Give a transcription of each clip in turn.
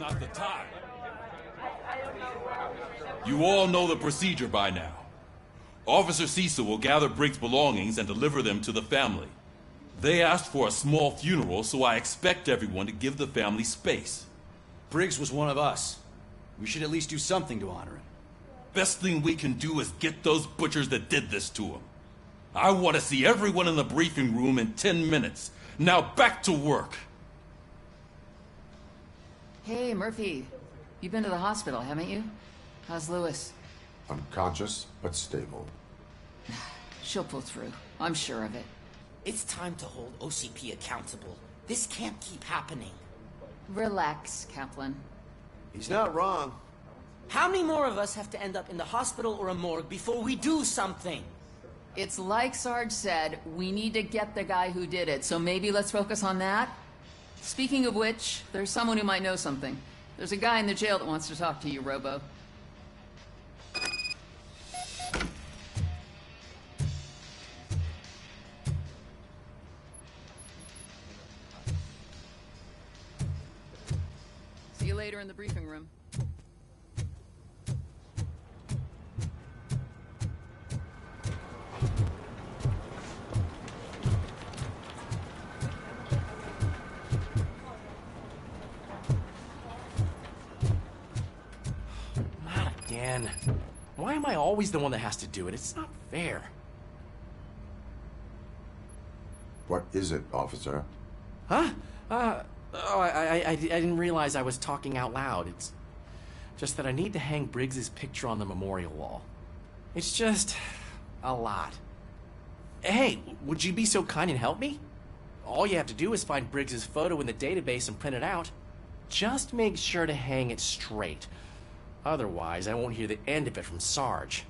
not the time. You all know the procedure by now. Officer Cecil will gather Briggs' belongings and deliver them to the family. They asked for a small funeral, so I expect everyone to give the family space. Briggs was one of us. We should at least do something to honor him. Best thing we can do is get those butchers that did this to him. I want to see everyone in the briefing room in 10 minutes. Now back to work. Hey, Murphy. You've been to the hospital, haven't you? How's Lewis? Unconscious, but stable. She'll pull through. I'm sure of it. It's time to hold OCP accountable. This can't keep happening. Relax, Kaplan. He's not wrong. How many more of us have to end up in the hospital or a morgue before we do something? It's like Sarge said, we need to get the guy who did it, so maybe let's focus on that? Speaking of which, there's someone who might know something. There's a guy in the jail that wants to talk to you, Robo. See you later in the briefing room. Not again. Why am I always the one that has to do it? It's not fair. What is it, officer? Huh? I didn't realize I was talking out loud. It's just that I need to hang Briggs's picture on the memorial wall. It's just a lot. Hey, would you be so kind and help me? All you have to do is find Briggs's photo in the database and print it out. Just make sure to hang it straight. Otherwise, I won't hear the end of it from Sarge.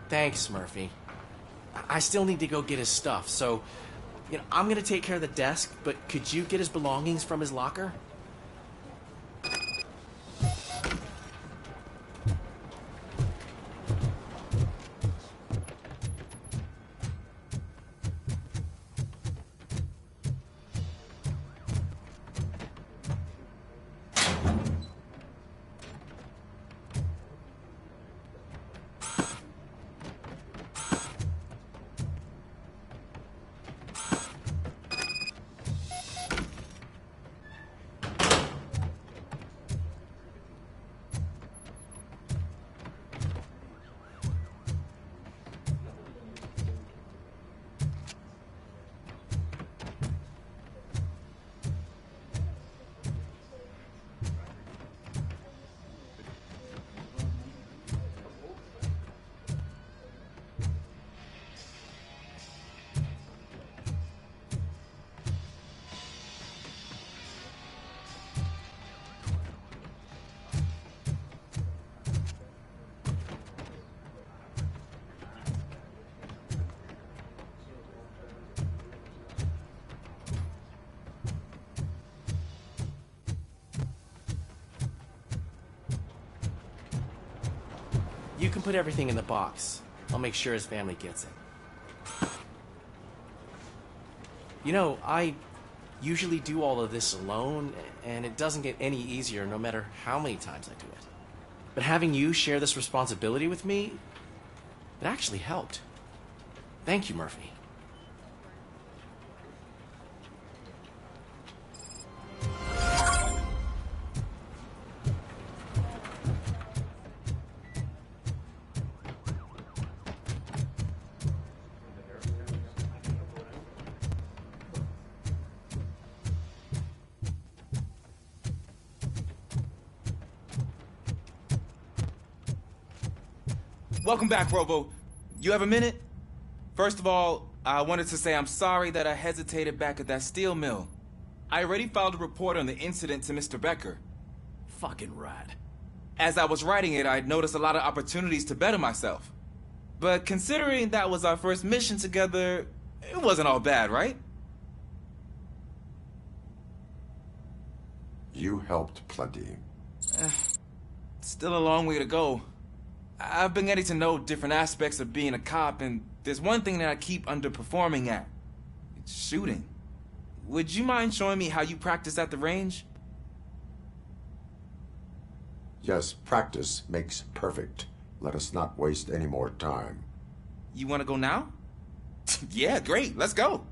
Thanks, Murphy. I still need to go get his stuff, so, I'm gonna take care of the desk, but could you get his belongings from his locker? You can put everything in the box. I'll make sure his family gets it. You know, I usually do all of this alone, and it doesn't get any easier no matter how many times I do it. But having you share this responsibility with me, it actually helped. Thank you, Murphy. Welcome back, Robo. You have a minute? First of all, I wanted to say I'm sorry that I hesitated back at that steel mill. I already filed a report on the incident to Mr. Becker. Fucking rad. As I was writing it, I noticed a lot of opportunities to better myself. But considering that was our first mission together, it wasn't all bad, right? You helped plenty. Still a long way to go. I've been getting to know different aspects of being a cop, and there's one thing that I keep underperforming at. It's shooting. Would you mind showing me how you practice at the range? Yes, practice makes perfect. Let us not waste any more time. You want to go now? Yeah, great. Let's go.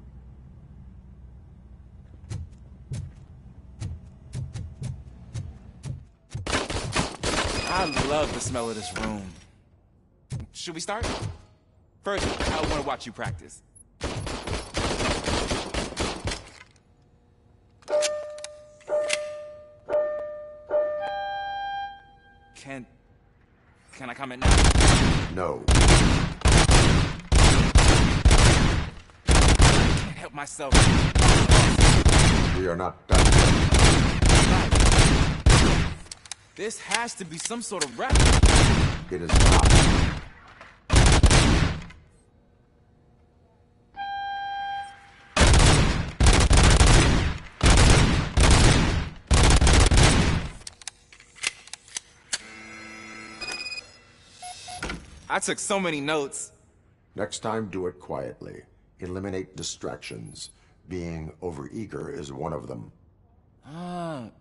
I love the smell of this room. Should we start? First, I want to watch you practice. Can I comment now? No. Can't help myself. We are not done yet. This has to be some sort of rap. It is not. I took so many notes. Next time, do it quietly. Eliminate distractions. Being overeager is one of them.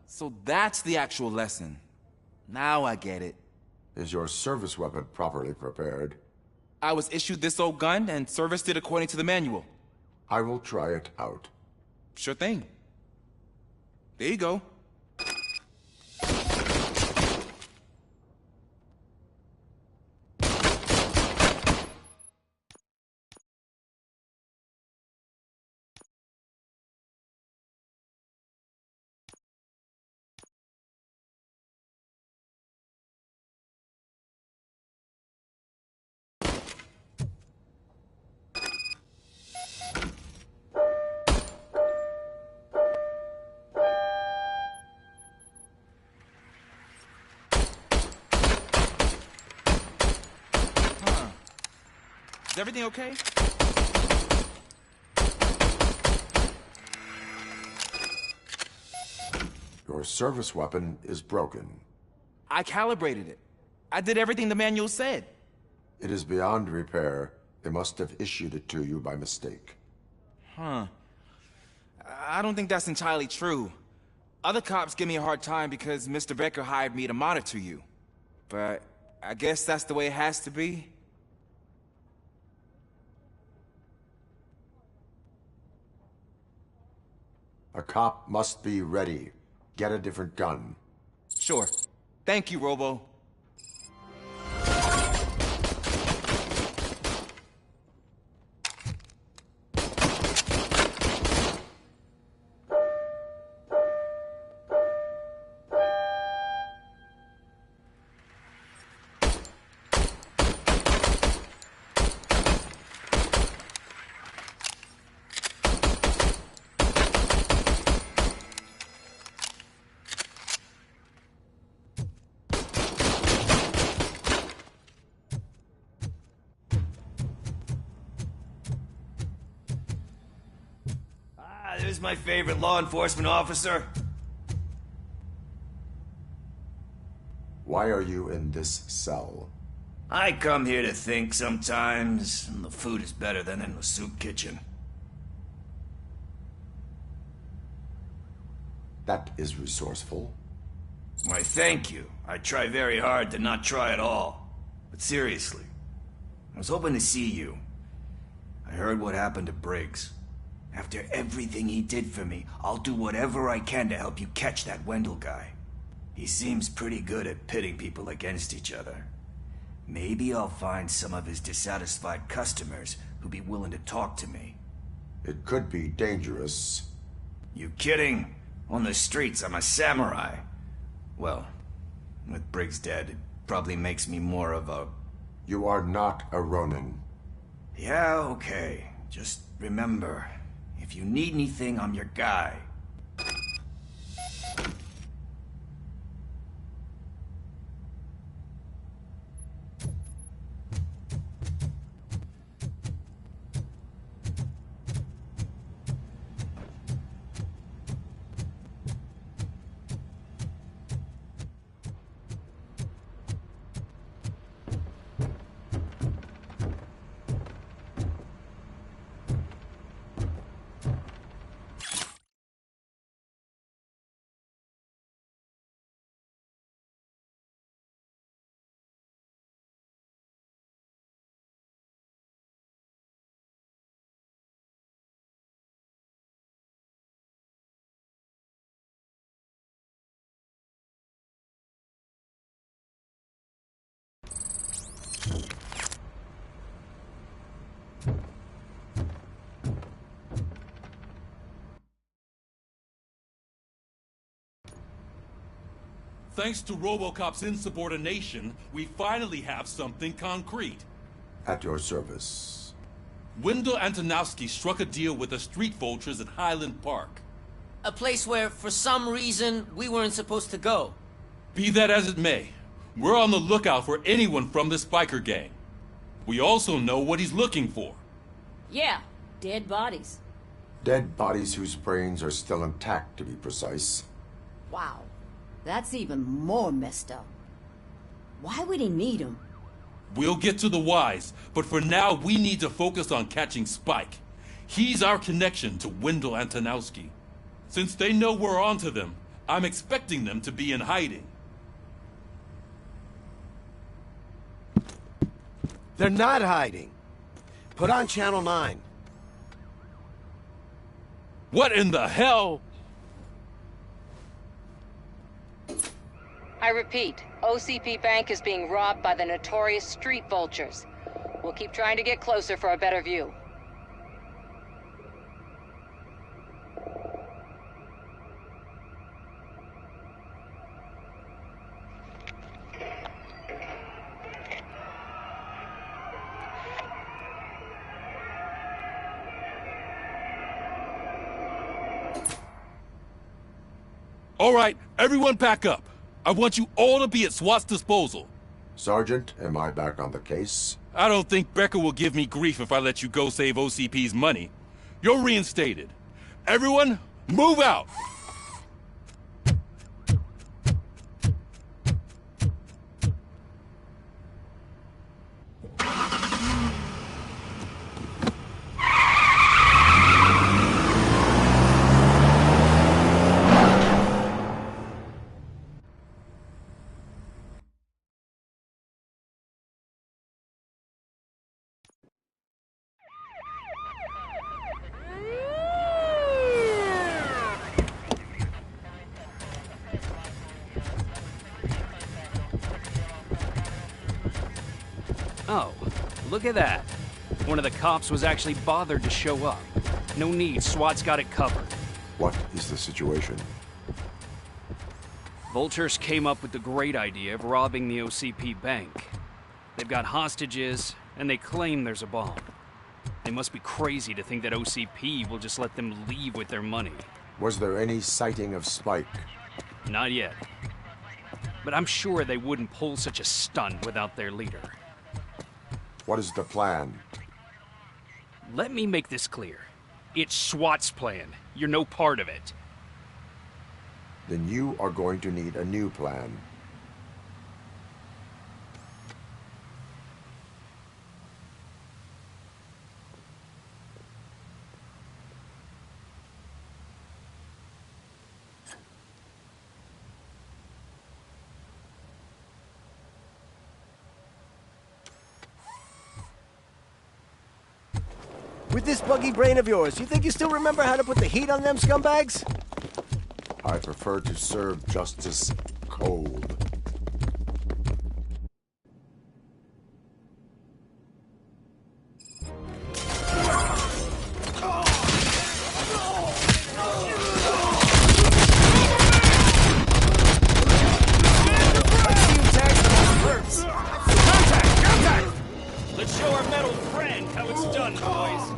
So that's the actual lesson. Now I get it. Is your service weapon properly prepared? I was issued this old gun and serviced it according to the manual. I will try it out. Sure thing. There you go. Is everything okay? Your service weapon is broken. I calibrated it. I did everything the manual said. It is beyond repair. They must have issued it to you by mistake. I don't think that's entirely true. Other cops give me a hard time because Mr. Becker hired me to monitor you. But I guess that's the way it has to be. A cop must be ready. Get a different gun. Sure. Thank you, Robo. There's my favorite law enforcement officer. Why are you in this cell? I come here to think sometimes, and the food is better than in the soup kitchen. That is resourceful. Why, thank you. I try very hard to not try at all. But seriously, I was hoping to see you. I heard what happened to Briggs. After everything he did for me, I'll do whatever I can to help you catch that Wendell guy. He seems pretty good at pitting people against each other. Maybe I'll find some of his dissatisfied customers who'd be willing to talk to me. It could be dangerous. You kidding? On the streets, I'm a samurai. Well, with Briggs dead, it probably makes me more of a... You are not a Ronin. Yeah, okay. Just remember, if you need anything, I'm your guy. Thanks to RoboCop's insubordination, we finally have something concrete. At your service. Wendell Antonowski struck a deal with the street vultures at Highland Park. A place where, for some reason, we weren't supposed to go. Be that as it may, we're on the lookout for anyone from this biker gang. We also know what he's looking for. Yeah, dead bodies. Dead bodies whose brains are still intact, to be precise. Wow, that's even more messed up. Why would he need them? We'll get to the whys, but for now we need to focus on catching Spike. He's our connection to Wendell Antonowski. Since they know we're onto them, I'm expecting them to be in hiding. They're not hiding. Put on Channel 9. What in the hell? I repeat, OCP Bank is being robbed by the notorious street vultures. We'll keep trying to get closer for a better view. All right, everyone pack up. I want you all to be at SWAT's disposal. Sergeant, am I back on the case? I don't think Becker will give me grief if I let you go save OCP's money. You're reinstated. Everyone, move out! Oh, look at that. One of the cops was actually bothered to show up. No need, SWAT's got it covered. What is the situation? Vultures came up with the great idea of robbing the OCP bank. They've got hostages, and they claim there's a bomb. They must be crazy to think that OCP will just let them leave with their money. Was there any sighting of Spike? Not yet. But I'm sure they wouldn't pull such a stunt without their leader. What is the plan? Let me make this clear. It's SWAT's plan. You're no part of it. Then you are going to need a new plan. With this buggy brain of yours, you think you still remember how to put the heat on them scumbags? I prefer to serve justice cold. Let's show our metal friend how it's done, boys.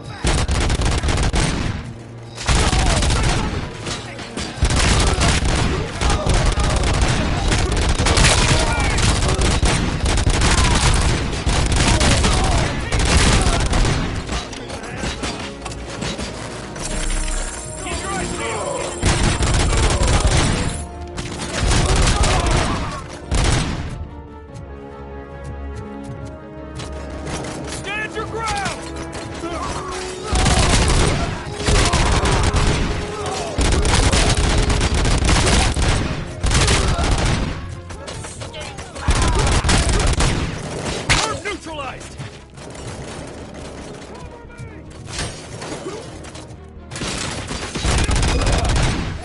Stand your ground! Curve neutralized!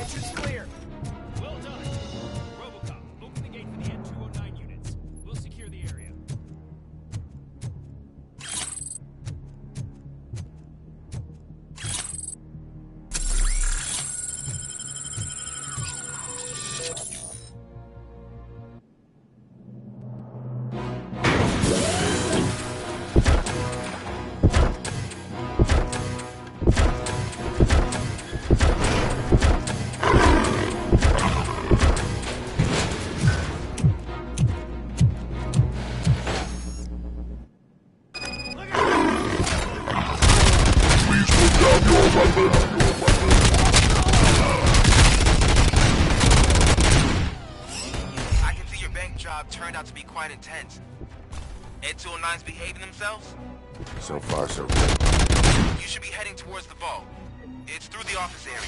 Entrance clear. Well done. RoboCop, open the gate for the N209 units. We'll secure the area. I can see your bank job turned out to be quite intense. N209's behaving themselves? So far, so good. You should be heading towards the vault. It's through the office area.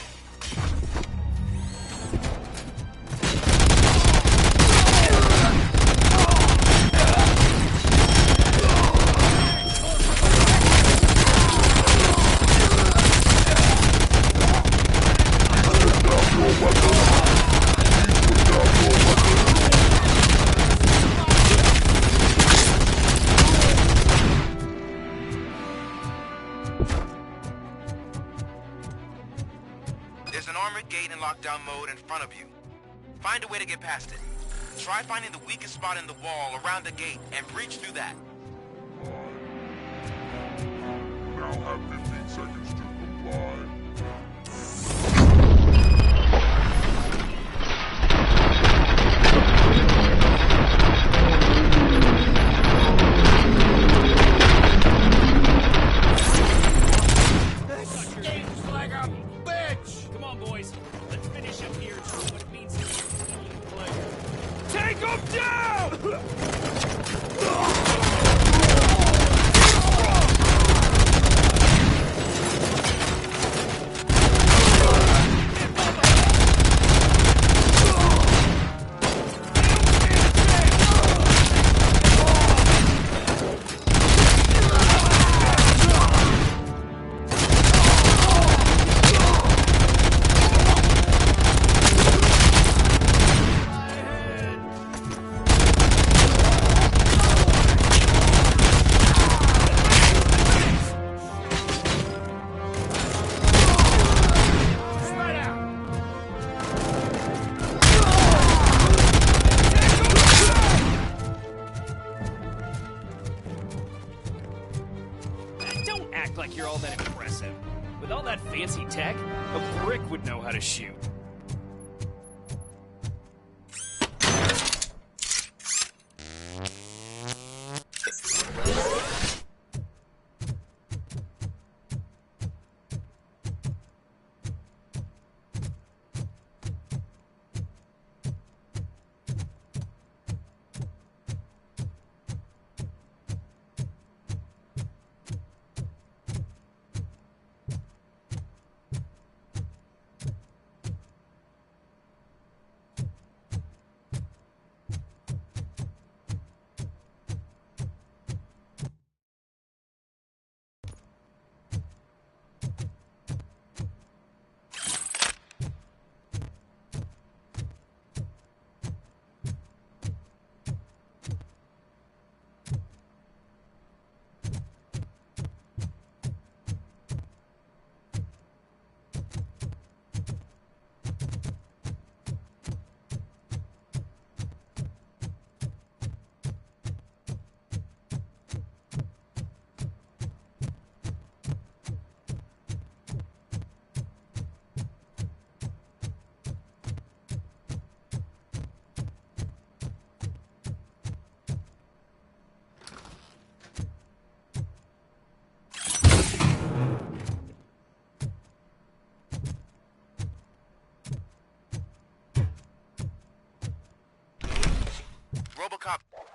There's an armored gate in lockdown mode in front of you. Find a way to get past it. Try finding the weakest spot in the wall around the gate and breach through that. Now have 15 seconds to comply. Come on, boys. Let's finish up here and show what it means to be a team player. Take them down! Don't act like you're all that impressive. With all that fancy tech, a brick would know how to shoot.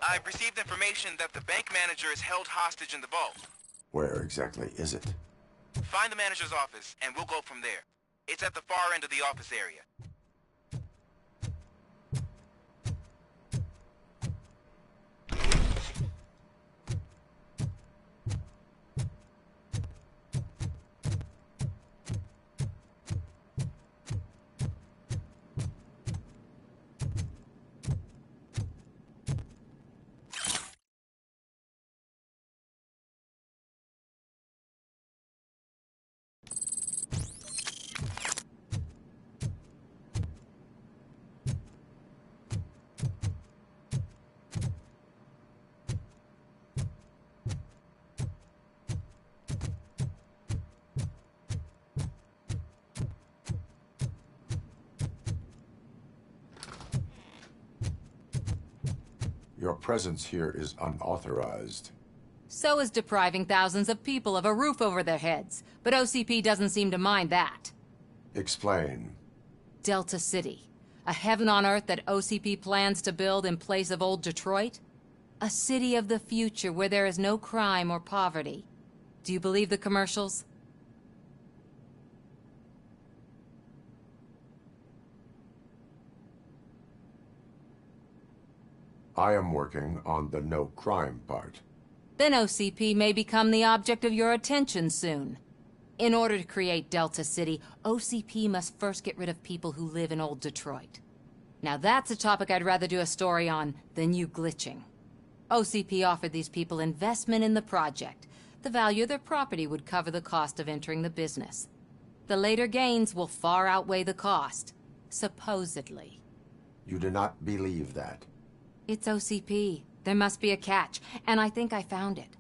I've received information that the bank manager is held hostage in the vault. Where exactly is it? Find the manager's office, and we'll go from there. It's at the far end of the office area. Your presence here is unauthorized. So is depriving thousands of people of a roof over their heads. But OCP doesn't seem to mind that. Explain. Delta City. A heaven on earth that OCP plans to build in place of old Detroit? A city of the future where there is no crime or poverty. Do you believe the commercials? I am working on the no crime part. Then OCP may become the object of your attention soon. In order to create Delta City, OCP must first get rid of people who live in old Detroit. Now that's a topic I'd rather do a story on than you glitching. OCP offered these people investment in the project. The value of their property would cover the cost of entering the business. The later gains will far outweigh the cost, supposedly. You do not believe that. It's OCP. There must be a catch, and I think I found it.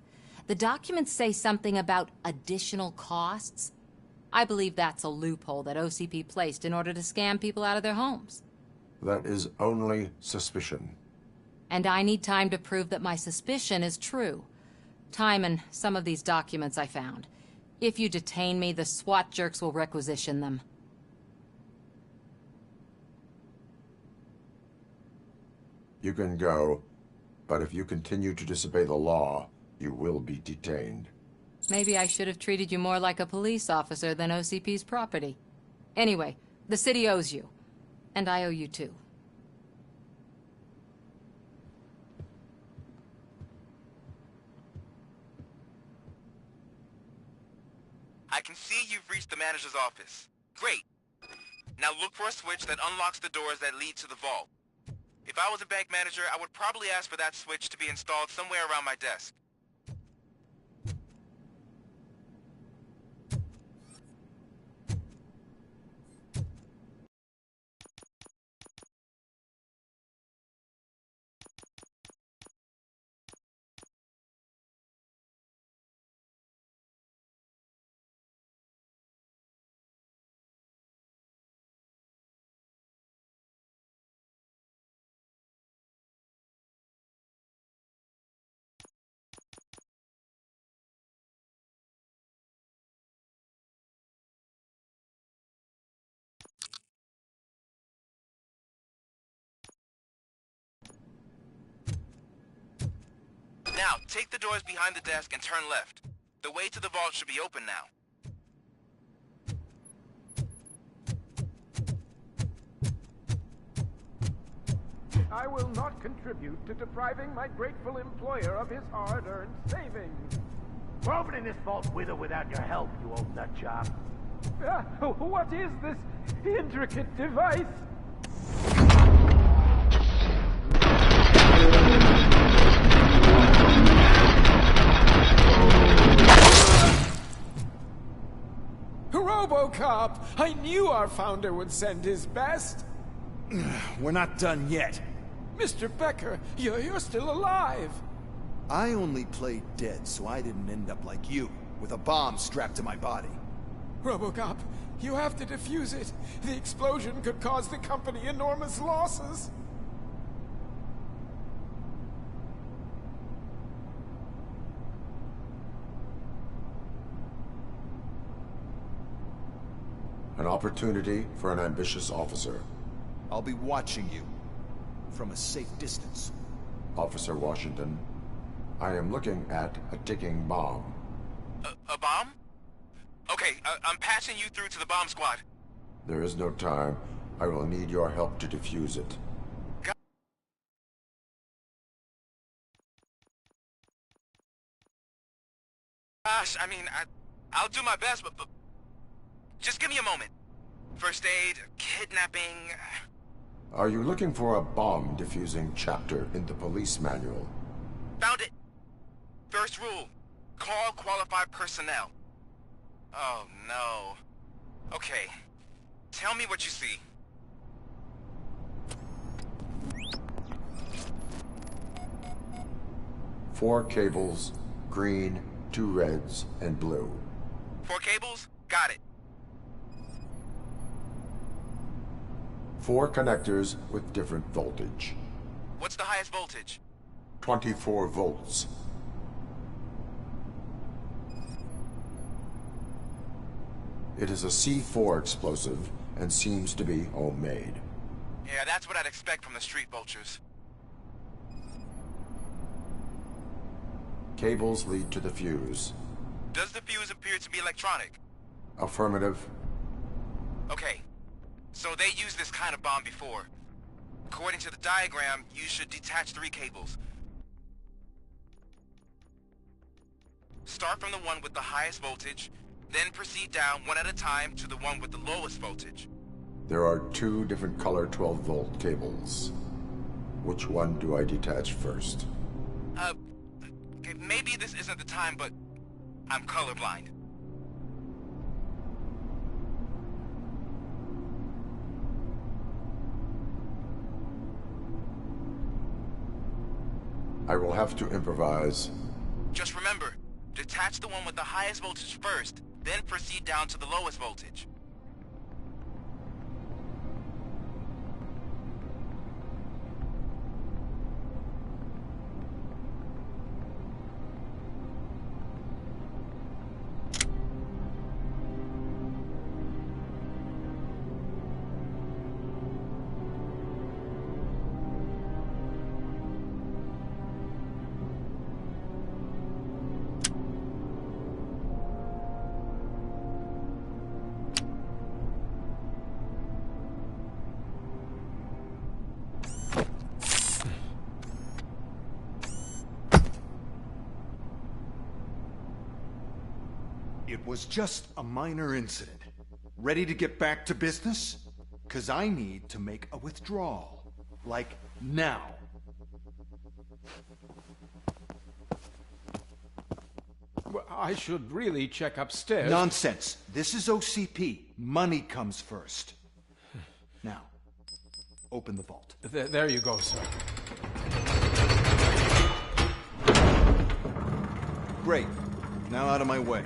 The documents say something about additional costs. I believe that's a loophole that OCP placed in order to scam people out of their homes. That is only suspicion. And I need time to prove that my suspicion is true. Time and some of these documents I found. If you detain me, the SWAT jerks will requisition them. You can go, but if you continue to disobey the law, you will be detained. Maybe I should have treated you more like a police officer than OCP's property. Anyway, the city owes you. And I owe you too. I can see you've reached the manager's office. Great. Now look for a switch that unlocks the doors that lead to the vault. If I was a bank manager, I would probably ask for that switch to be installed somewhere around my desk. Now, take the doors behind the desk and turn left. The way to the vault should be open now. I will not contribute to depriving my grateful employer of his hard-earned savings. We're opening this vault with or without your help, you old nutjob. What is this intricate device? RoboCop! I knew our founder would send his best. We're not done yet. Mr. Becker, you're still alive. I only played dead so I didn't end up like you, with a bomb strapped to my body. RoboCop, you have to defuse it. The explosion could cause the company enormous losses. An opportunity for an ambitious officer. I'll be watching you from a safe distance. Officer Washington. I am looking at a ticking bomb. A bomb? Okay, I'm patching you through to the bomb squad. There is no time. I will need your help to defuse it. Gosh, I mean, I'll do my best, but just give me a moment. First aid, kidnapping... Are you looking for a bomb defusing chapter in the police manual? Found it. First rule, call qualified personnel. Oh, no. Okay, tell me what you see. Four cables, green, 2 reds, and blue. 4 cables? Got it. 4 connectors with different voltage. What's the highest voltage? 24 volts. It is a C4 explosive and seems to be homemade. Yeah, that's what I'd expect from the street vultures. Cables lead to the fuse. Does the fuse appear to be electronic? Affirmative. Okay, so they used this kind of bomb before. According to the diagram, you should detach 3 cables. Start from the one with the highest voltage, then proceed down one at a time to the one with the lowest voltage. There are 2 different color 12-volt cables. Which one do I detach first? Okay, maybe this isn't the time, but I'm colorblind. I will have to improvise. Just remember, detach the one with the highest voltage first, then proceed down to the lowest voltage. It was just a minor incident. Ready to get back to business? 'Cause I need to make a withdrawal. Like, now. Well, I should really check upstairs. Nonsense. This is OCP. Money comes first. Now, open the vault. There you go, sir. Great. Now out of my way.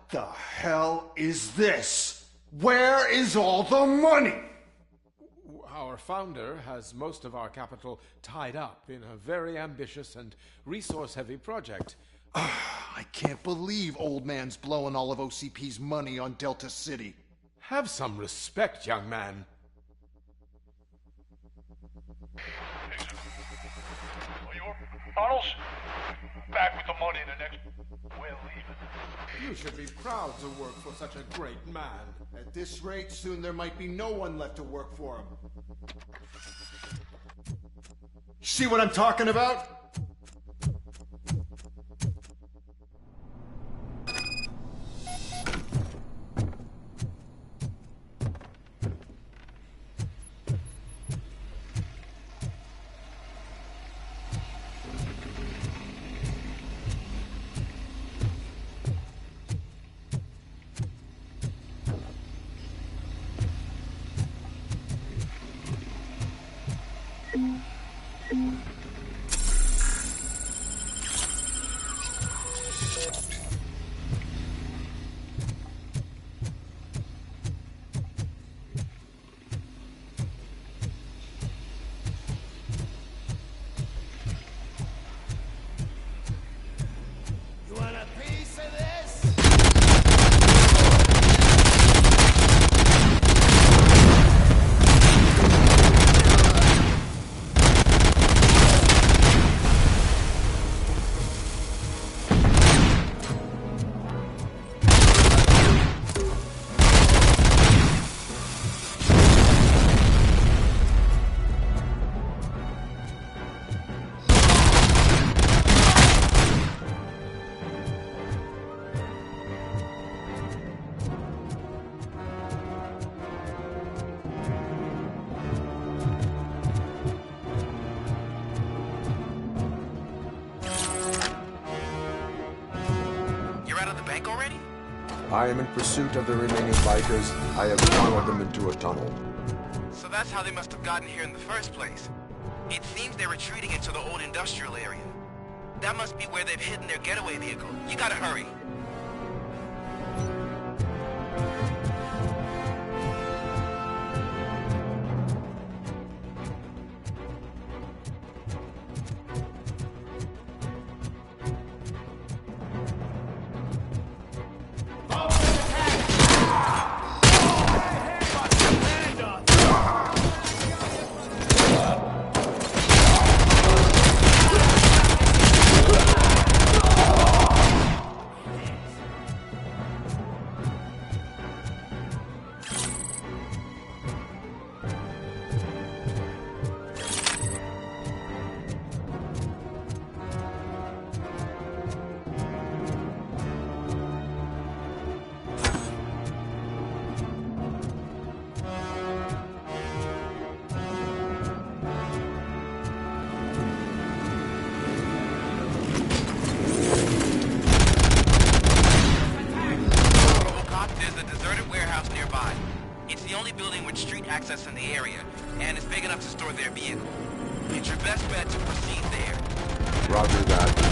The hell is this? Where is all the money? Our founder has most of our capital tied up in a very ambitious and resource-heavy project. I can't believe old man's blowing all of OCP's money on Delta City. Have some respect, young man. Arnold's back with the money in the next... We're leaving. You should be proud to work for such a great man. At this rate, soon there might be no one left to work for him. See what I'm talking about? bank already? I am in pursuit of the remaining bikers. I have followed them into a tunnel. So that's how they must have gotten here in the first place. It seems they're retreating into the old industrial area. That must be where they've hidden their getaway vehicle. You gotta hurry. Access in the area, and it's big enough to store their vehicle. It's your best bet to proceed there. Roger that.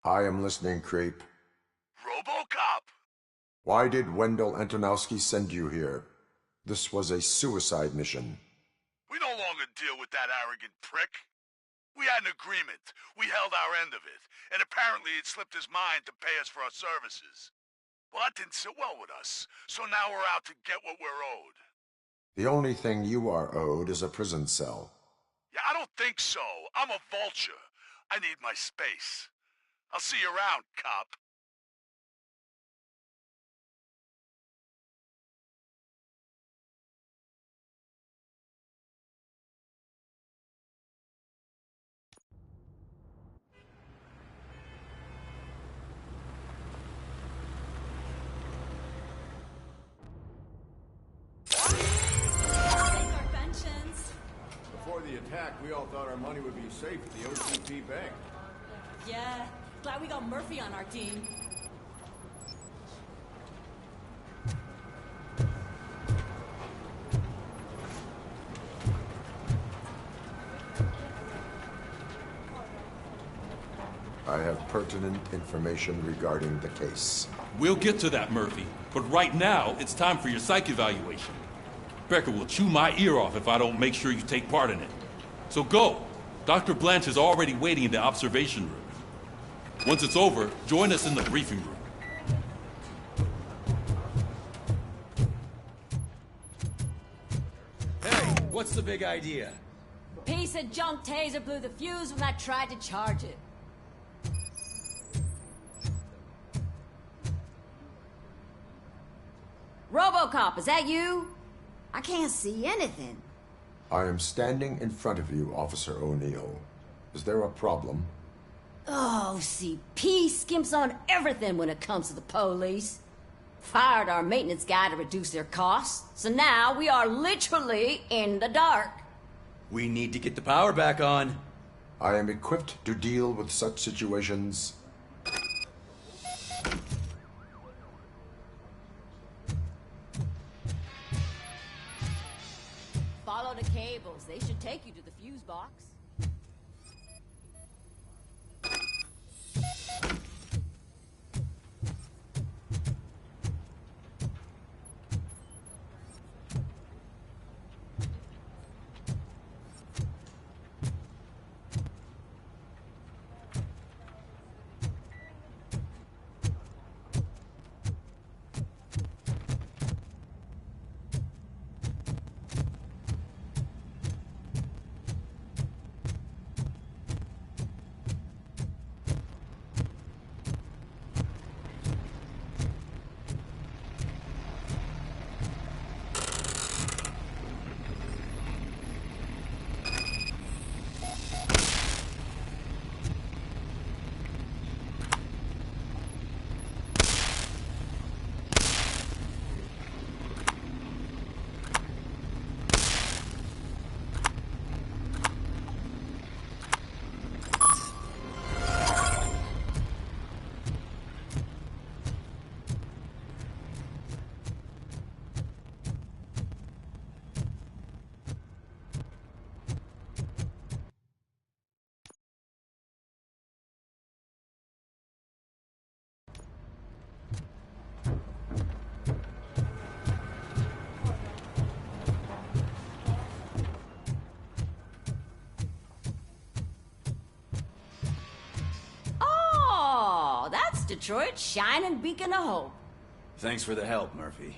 I am listening, Creep. RoboCop! Why did Wendell Antonowski send you here? This was a suicide mission. We no longer deal with that arrogant prick. We had an agreement. We held our end of it, and apparently it slipped his mind to pay us for our services. Well, that didn't sit well with us, so now we're out to get what we're owed. The only thing you are owed is a prison cell. Yeah, I don't think so. I'm a vulture. I need my space. I'll see you around, cop. Before the attack, we all thought our money would be safe at the OCP bank. Yeah, glad we got Murphy on our team. I have pertinent information regarding the case. We'll get to that, Murphy. But right now, it's time for your psych evaluation. Becker will chew my ear off if I don't make sure you take part in it. So go. Dr. Blanche is already waiting in the observation room. Once it's over, join us in the briefing room. Hey, what's the big idea? Piece of junk taser blew the fuse when I tried to charge it. RoboCop, is that you? I can't see anything. I am standing in front of you, Officer O'Neill. Is there a problem? Oh, CP skimps on everything when it comes to the police. Fired our maintenance guy to reduce their costs, so now we are literally in the dark. We need to get the power back on. I am equipped to deal with such situations. Follow the cables. They should take you to the fuse box. Detroit, shining beacon of hope. Thanks for the help, Murphy.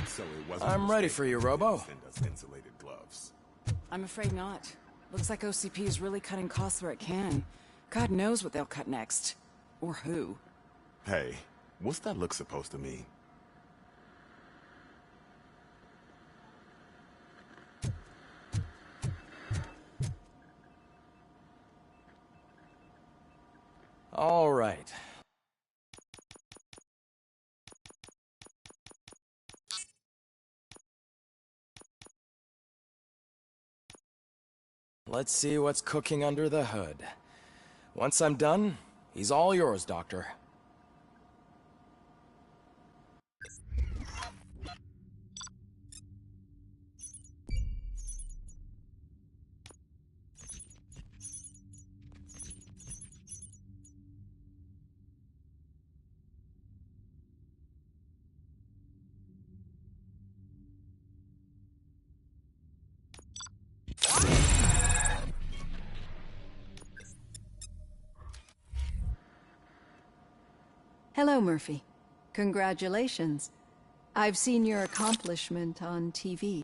So it wasn't I'm ready for you, Robo. Send us insulated gloves. I'm afraid not. Looks like OCP is really cutting costs where it can. God knows what they'll cut next. Or who. Hey, what's that look supposed to mean? All right. Let's see what's cooking under the hood. Once I'm done, he's all yours, Doctor. Hello, Murphy. Congratulations. I've seen your accomplishment on TV.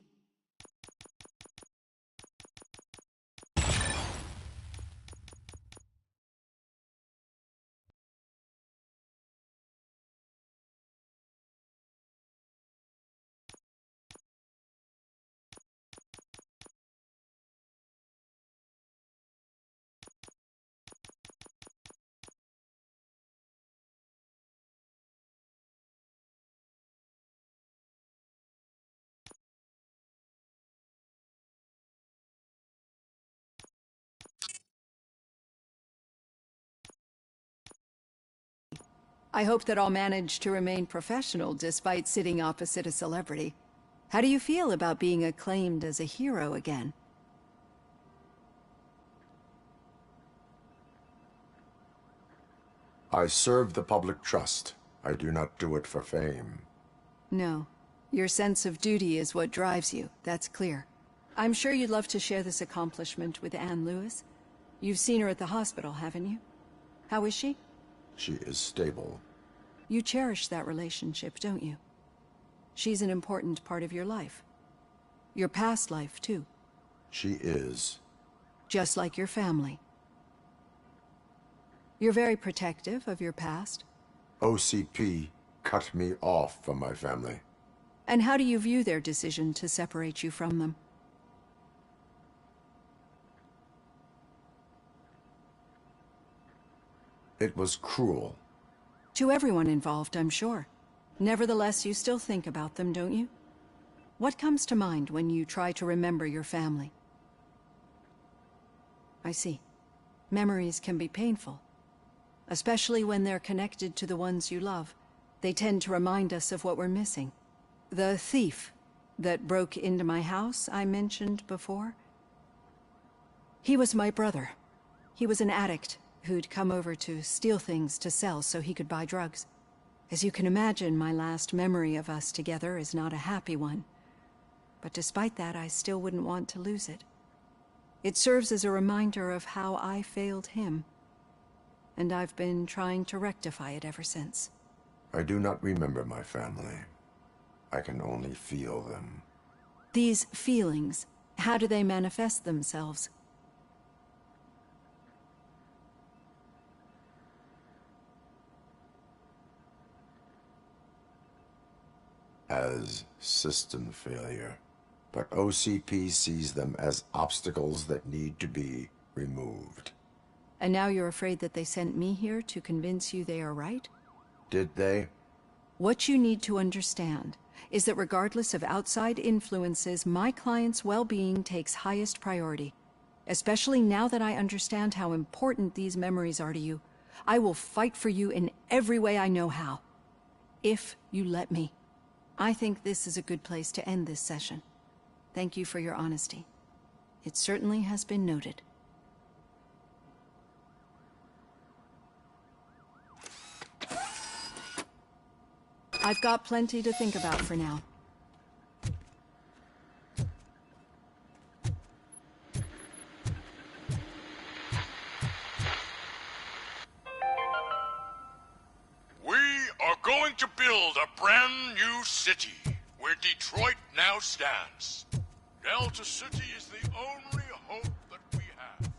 I hope that I'll manage to remain professional despite sitting opposite a celebrity. How do you feel about being acclaimed as a hero again? I serve the public trust. I do not do it for fame. No. Your sense of duty is what drives you, that's clear. I'm sure you'd love to share this accomplishment with Anne Lewis. You've seen her at the hospital, haven't you? How is she? She is stable. You cherish that relationship, don't you? She's an important part of your life. Your past life, too. She is. Just like your family. You're very protective of your past. OCP cut me off from my family. And how do you view their decision to separate you from them? It was cruel. To everyone involved, I'm sure. Nevertheless, you still think about them, don't you? What comes to mind when you try to remember your family? I see. Memories can be painful. Especially when they're connected to the ones you love. They tend to remind us of what we're missing. The thief that broke into my house I mentioned before? He was my brother. He was an addict who'd come over to steal things to sell so he could buy drugs. As you can imagine, my last memory of us together is not a happy one. But despite that, I still wouldn't want to lose it. It serves as a reminder of how I failed him. And I've been trying to rectify it ever since. I do not remember my family. I can only feel them. These feelings, how do they manifest themselves? As system failure. But OCP sees them as obstacles that need to be removed. And now you're afraid that they sent me here to convince you they are right? Did they? What you need to understand is that regardless of outside influences, my client's well-being takes highest priority. Especially now that I understand how important these memories are to you. I will fight for you in every way I know how. If you let me. I think this is a good place to end this session. Thank you for your honesty. It certainly has been noted. I've got plenty to think about for now. We are going to build a brand new city where Detroit now stands. Delta City is the only hope that we have.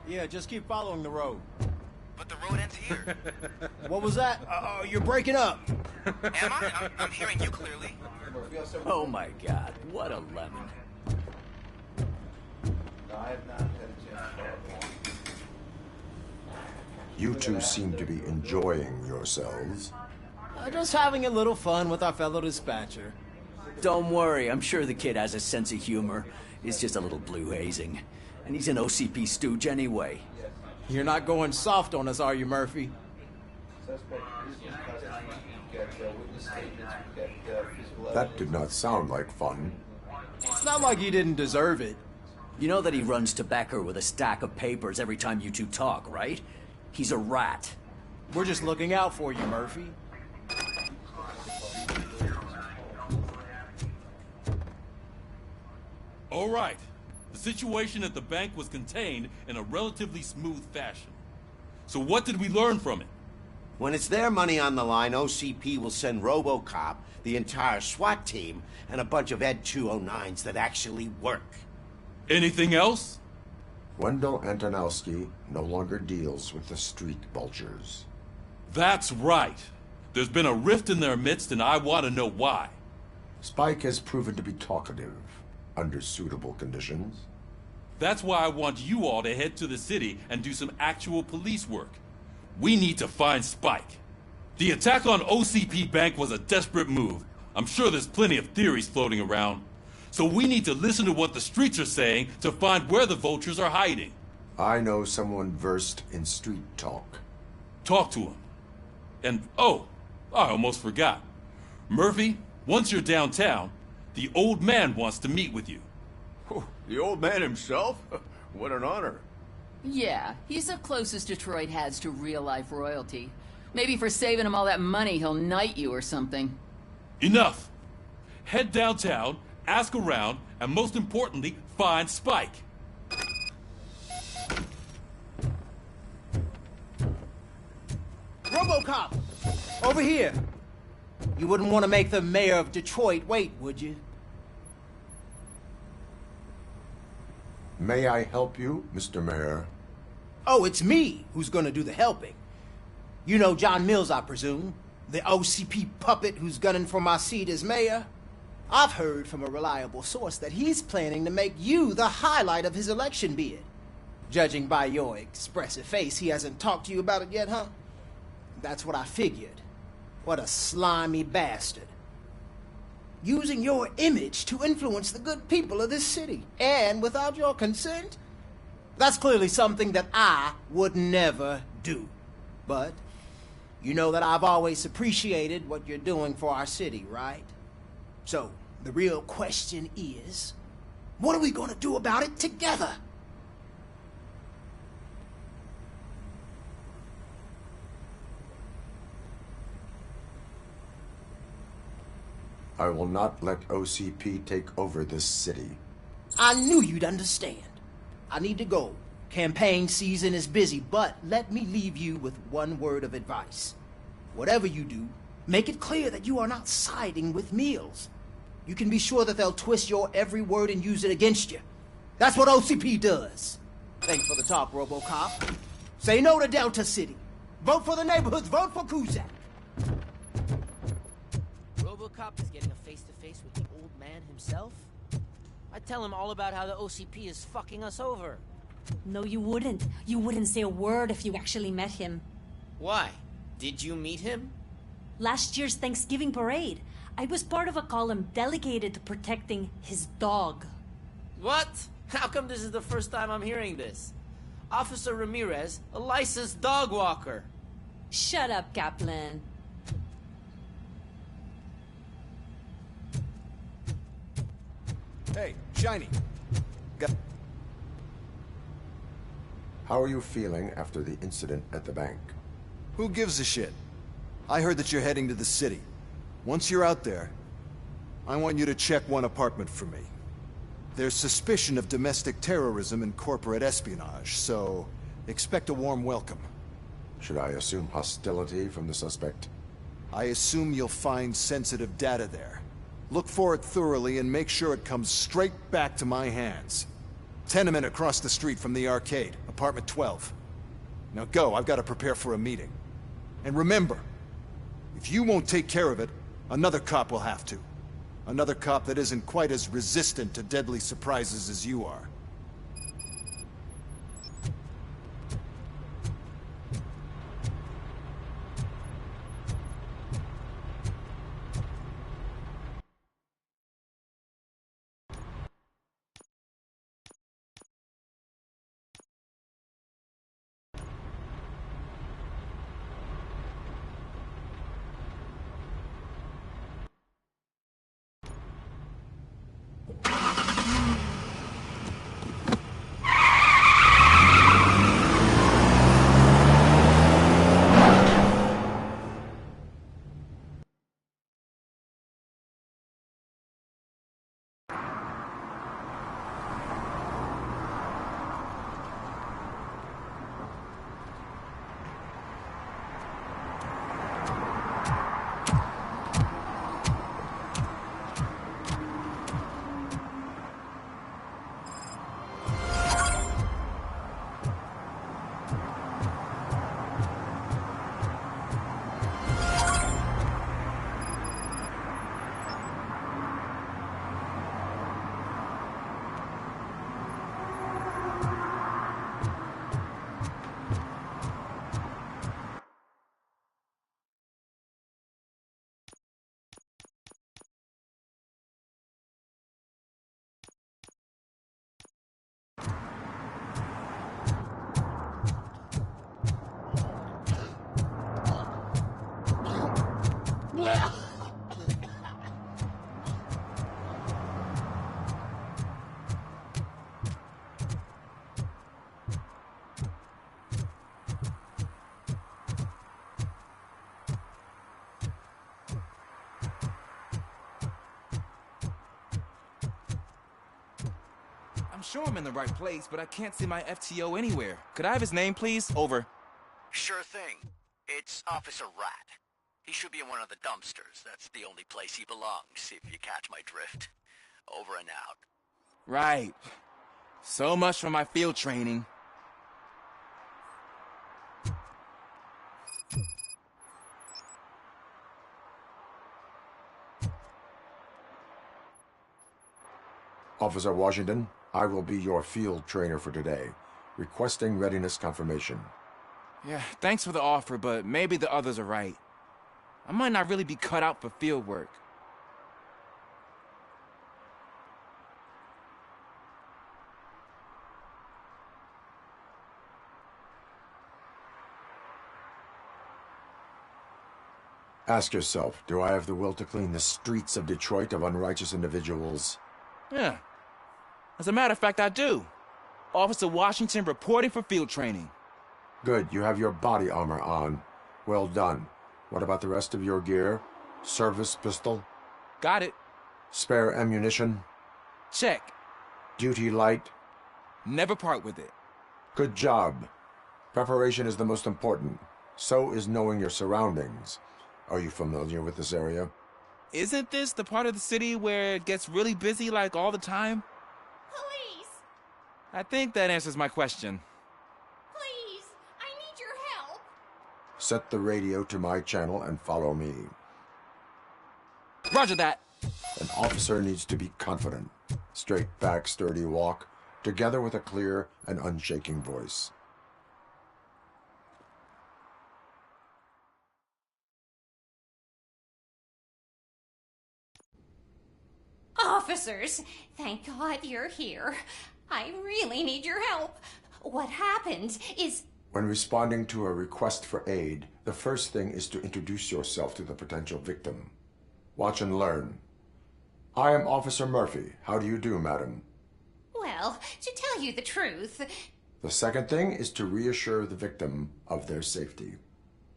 Yeah, just keep following the road. But the road ends here. What was that? You're breaking up. Am I? I'm hearing you clearly. Oh my god, what a lemon. You two seem to be enjoying yourselves. Just having a little fun with our fellow dispatcher. Don't worry, I'm sure the kid has a sense of humor. It's just a little blue hazing. And he's an OCP stooge anyway. You're not going soft on us, are you, Murphy? That did not sound like fun. It's not like he didn't deserve it. You know that he runs tobacco with a stack of papers every time you two talk, right? He's a rat. We're just looking out for you, Murphy. All right. The situation at the bank was contained in a relatively smooth fashion. So what did we learn from it? When it's their money on the line, OCP will send RoboCop, the entire SWAT team, and a bunch of Ed 209s that actually work. Anything else? Wendell Antonowski no longer deals with the street vultures. That's right. There's been a rift in their midst, and I want to know why. Spike has proven to be talkative, under suitable conditions. That's why I want you all to head to the city and do some actual police work. We need to find Spike. The attack on OCP Bank was a desperate move. I'm sure there's plenty of theories floating around. So we need to listen to what the streets are saying to find where the vultures are hiding. I know someone versed in street talk. Talk to him. And, oh, I almost forgot. Murphy, once you're downtown, the old man wants to meet with you. Oh, the old man himself? What an honor. Yeah, he's the closest Detroit has to real-life royalty. Maybe for saving him all that money, he'll knight you or something. Enough! Head downtown, ask around, and most importantly, find Spike. RoboCop! Over here! You wouldn't want to make the mayor of Detroit wait, would you? May I help you, Mr. Mayor? Oh, it's me who's gonna do the helping. You know John Mills, I presume? The OCP puppet who's gunning for my seat as mayor? I've heard from a reliable source that he's planning to make you the highlight of his election bid. Judging by your expressive face, he hasn't talked to you about it yet, huh? That's what I figured. What a slimy bastard. Using your image to influence the good people of this city. And without your consent? That's clearly something that I would never do. But you know that I've always appreciated what you're doing for our city, right? So, the real question is, what are we gonna do about it together? I will not let OCP take over this city. I knew you'd understand. I need to go. Campaign season is busy, but let me leave you with one word of advice. Whatever you do, make it clear that you are not siding with Mills. You can be sure that they'll twist your every word and use it against you. That's what OCP does. Thanks for the talk, RoboCop. Say no to Delta City. Vote for the neighborhoods. Vote for Kuzak. RoboCop is getting a face-to-face with the old man himself? I'd tell him all about how the OCP is fucking us over. No, you wouldn't. You wouldn't say a word if you actually met him. Why? Did you meet him? Last year's Thanksgiving parade, I was part of a column delegated to protecting his dog. What? How come this is the first time I'm hearing this? Officer Ramirez, a licensed dog walker. Shut up, Kaplan. Hey, Shiny. How are you feeling after the incident at the bank? Who gives a shit? I heard that you're heading to the city. Once you're out there, I want you to check one apartment for me. There's suspicion of domestic terrorism and corporate espionage, so expect a warm welcome. Should I assume hostility from the suspect? I assume you'll find sensitive data there. Look for it thoroughly and make sure it comes straight back to my hands. Tenement across the street from the arcade, apartment 12. Now go, I've got to prepare for a meeting. And remember, if you won't take care of it, another cop will have to. Another cop that isn't quite as resistant to deadly surprises as you are. I'm sure I'm in the right place, but I can't see my FTO anywhere. Could I have his name, please? Over. Sure thing. It's Officer Rat. He should be in one of the dumpsters. That's the only place he belongs, if you catch my drift. Over and out. Right. So much for my field training. Officer Washington, I will be your field trainer for today. Requesting readiness confirmation. Yeah, thanks for the offer, but maybe the others are right. I might not really be cut out for field work. Ask yourself, do I have the will to clean the streets of Detroit of unrighteous individuals? Yeah. As a matter of fact, I do. Officer Washington reporting for field training. Good, you have your body armor on. Well done. What about the rest of your gear? Service pistol? Got it. Spare ammunition? Check. Duty light? Never part with it. Good job. Preparation is the most important. So is knowing your surroundings. Are you familiar with this area? Isn't this the part of the city where it gets really busy like all the time? Police! I think that answers my question. Please! I need your help! Set the radio to my channel and follow me. Roger that. An officer needs to be confident. Straight back, sturdy walk, together with a clear and unshaking voice. Officers, thank God you're here. I really need your help. What happened is... When responding to a request for aid, the first thing is to introduce yourself to the potential victim. Watch and learn. I am Officer Murphy. How do you do, madam? Well, to tell you the truth... The second thing is to reassure the victim of their safety.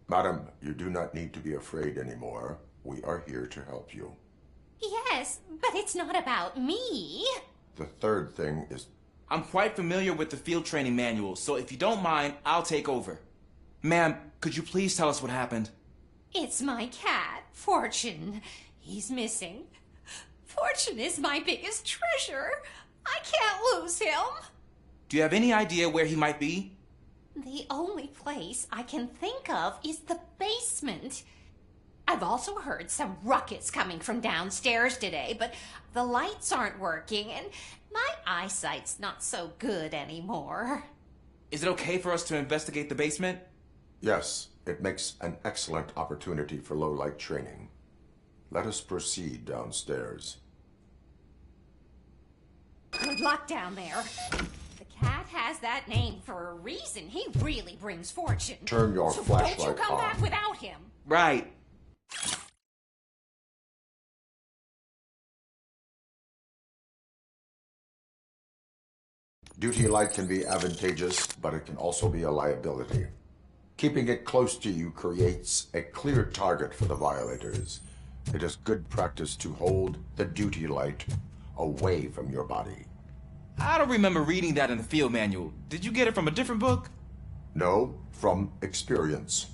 Madam, you do not need to be afraid anymore. We are here to help you. Yes, but it's not about me. The third thing is... I'm quite familiar with the field training manual, so if you don't mind, I'll take over. Ma'am, could you please tell us what happened? It's my cat, Fortune. He's missing. Fortune is my biggest treasure. I can't lose him. Do you have any idea where he might be? The only place I can think of is the basement. I've also heard some ruckus coming from downstairs today, but the lights aren't working and my eyesight's not so good anymore. Is it okay for us to investigate the basement? Yes, it makes an excellent opportunity for low-light training. Let us proceed downstairs. Good luck down there. The cat has that name for a reason. He really brings fortune. Turn your flashlight don't you come on. back without him. Right. Duty light can be advantageous, but it can also be a liability. Keeping it close to you creates a clear target for the violators. It is good practice to hold the duty light away from your body. I don't remember reading that in the field manual. Did you get it from a different book? No, from experience.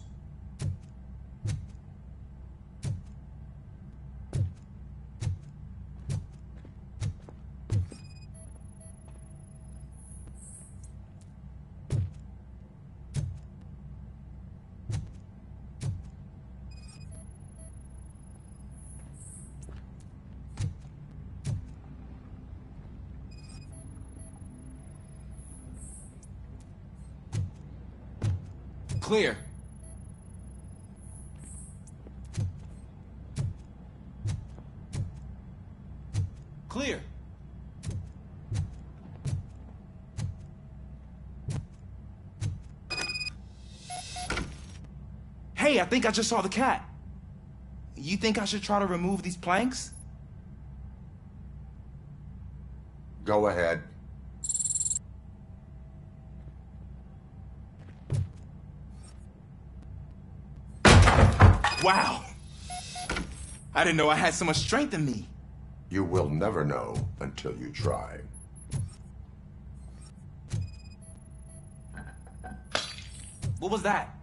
Clear. Clear. Hey, I think I just saw the cat. You think I should try to remove these planks? Go ahead. Wow. I didn't know I had so much strength in me. You will never know until you try. What was that?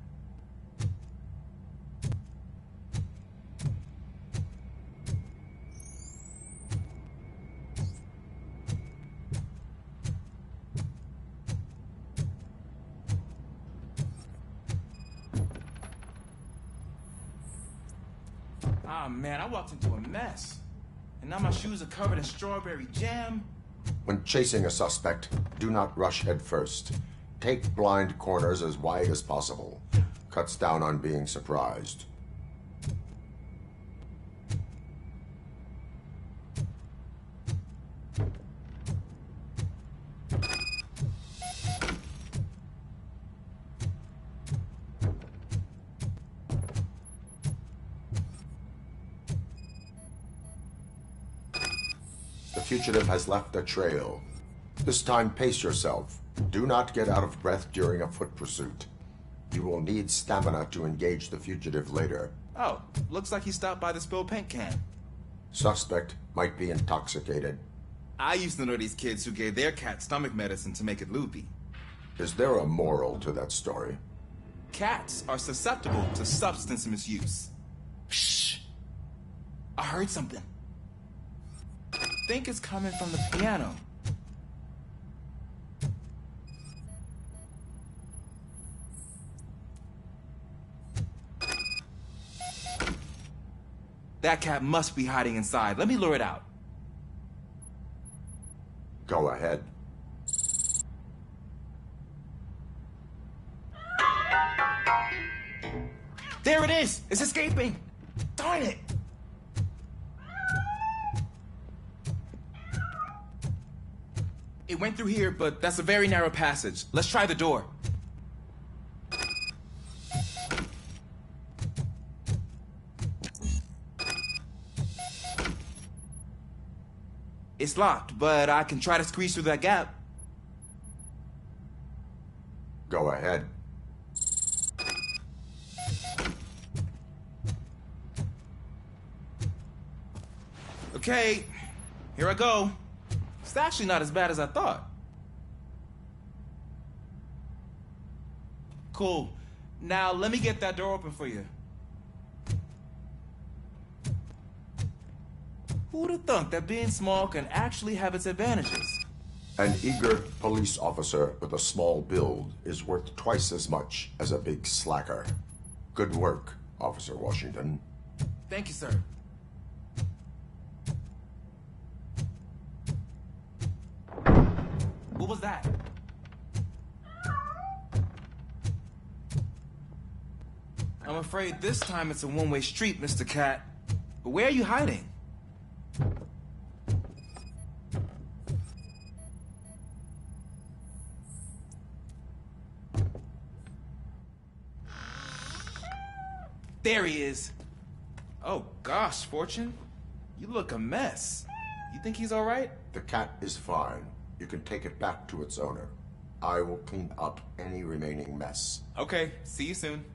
Ah, man, I walked into a mess. And now my shoes are covered in strawberry jam. When chasing a suspect, do not rush head first. Take blind corners as wide as possible. Cuts down on being surprised. The fugitive has left a trail. This time, pace yourself. Do not get out of breath during a foot pursuit. You will need stamina to engage the fugitive later. Oh, looks like he stopped by the spilled paint can. Suspect might be intoxicated. I used to know these kids who gave their cat stomach medicine to make it loopy. Is there a moral to that story? Cats are susceptible to substance misuse. Shh! I heard something. I think it's coming from the piano. That cat must be hiding inside. Let me lure it out. Go ahead. There it is! It's escaping! Darn it! It went through here, but that's a very narrow passage. Let's try the door. It's locked, but I can try to squeeze through that gap. Go ahead. Okay, here I go. It's actually not as bad as I thought. Cool. Now let me get that door open for you. Who'd have thunk that being small can actually have its advantages? An eager police officer with a small build is worth twice as much as a big slacker. Good work, Officer Washington. Thank you, sir. What was that? I'm afraid this time it's a one-way street, Mr. Cat. But where are you hiding? There he is. Oh gosh, Fortune. You look a mess. You think he's all right? The cat is fine. You can take it back to its owner. I will clean up any remaining mess. Okay, see you soon.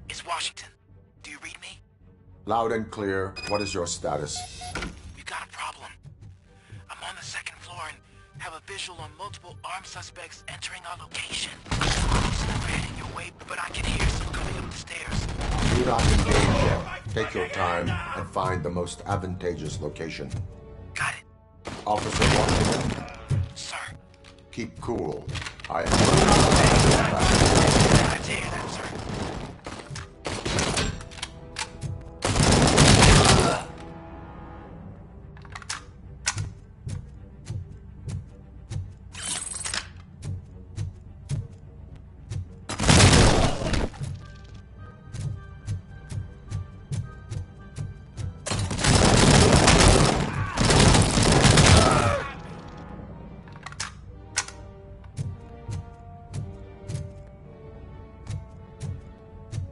It's Washington. Do you read me? Loud and clear. What is your status? We got a problem. I'm on the second floor and have a visual on multiple armed suspects entering our location. It's never heading your way, but I can hear some coming up the stairs. Do not engage yet. Take your time and find the most advantageous location. Got it. Officer Washington. Sir. Keep cool. I am... I dare that, sir.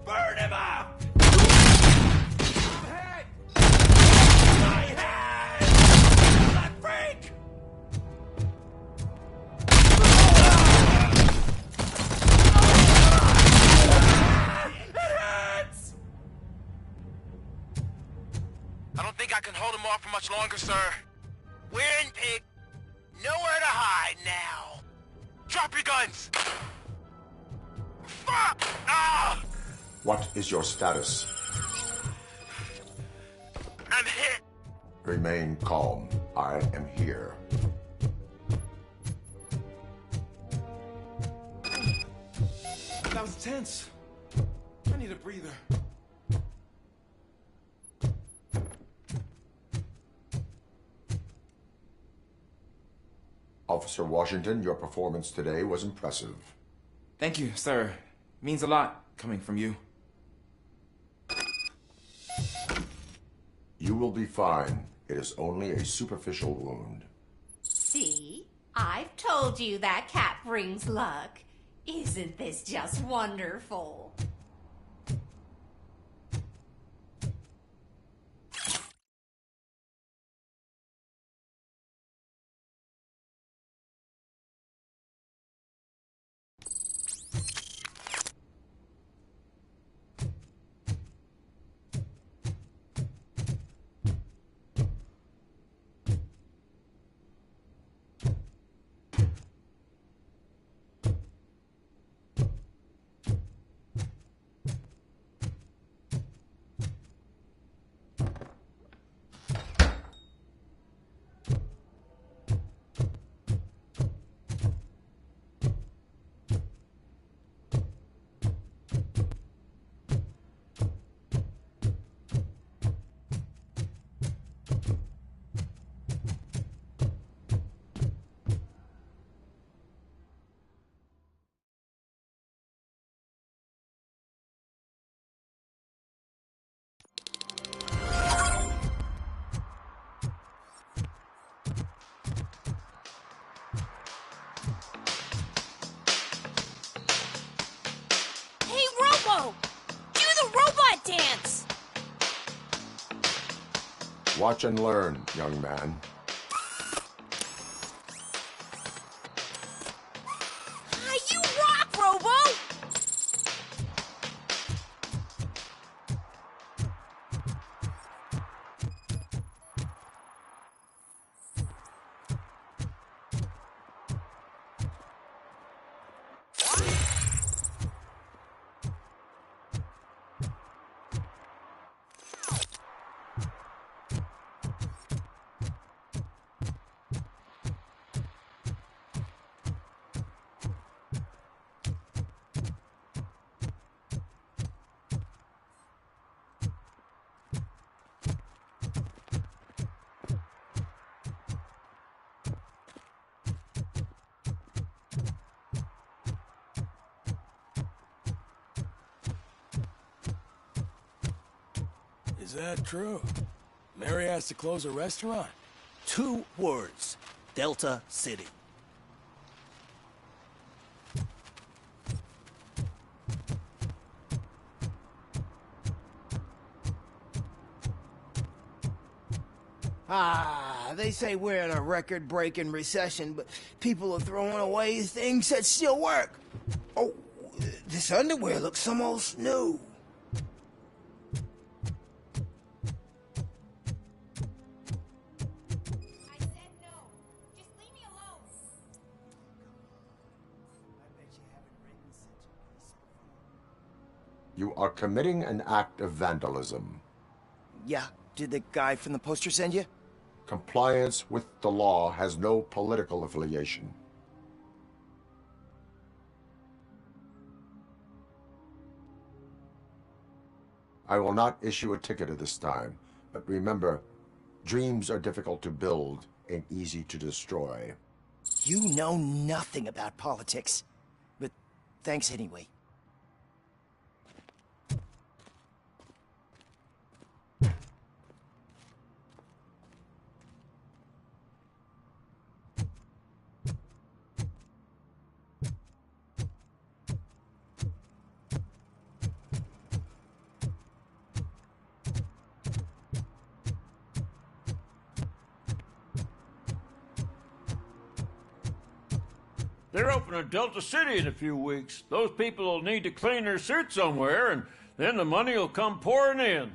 Burn him up! My head! That freak! It hurts! I don't think I can hold him off for much longer, sir. We're in, pig. Nowhere to hide now. Drop your guns! Fuck! Ah! What is your status? I'm hit. Remain calm. I am here. That was tense. I need a breather. Officer Washington, your performance today was impressive. Thank you, sir. Means a lot coming from you. You will be fine. It is only a superficial wound. See? I've told you that cat brings luck. Isn't this just wonderful? dance! Watch and learn, young man. You rock, Robo! Is that true? Mary has to close a restaurant? 2 words. Delta City. They say we're in a record-breaking recession, but people are throwing away things that still work. Oh, this underwear looks almost new. You are committing an act of vandalism. Yeah, did the guy from the poster send you? Compliance with the law has no political affiliation. I will not issue a ticket at this time, but remember, dreams are difficult to build and easy to destroy. You know nothing about politics, but thanks anyway. They're opening Delta City in a few weeks. Those people will need to clean their suits somewhere, and then the money will come pouring in.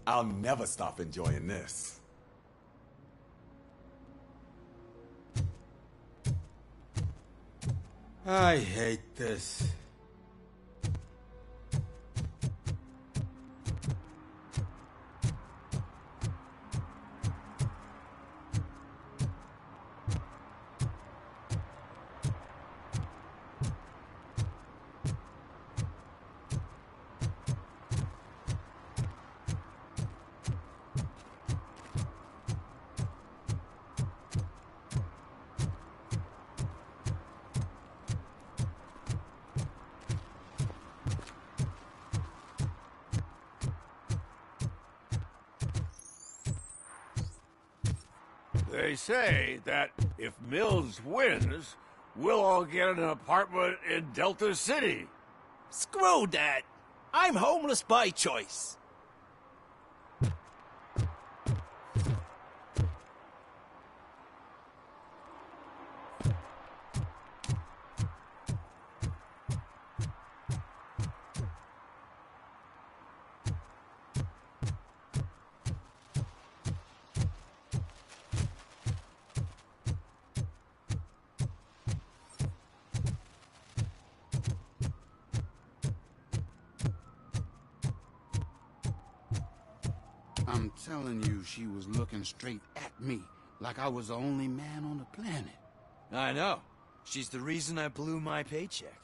I'll never stop enjoying this. I hate this. They say that if Mills wins, we'll all get an apartment in Delta City. Screw that! I'm homeless by choice. I'm telling you, she was looking straight at me, like I was the only man on the planet. I know. She's the reason I blew my paycheck.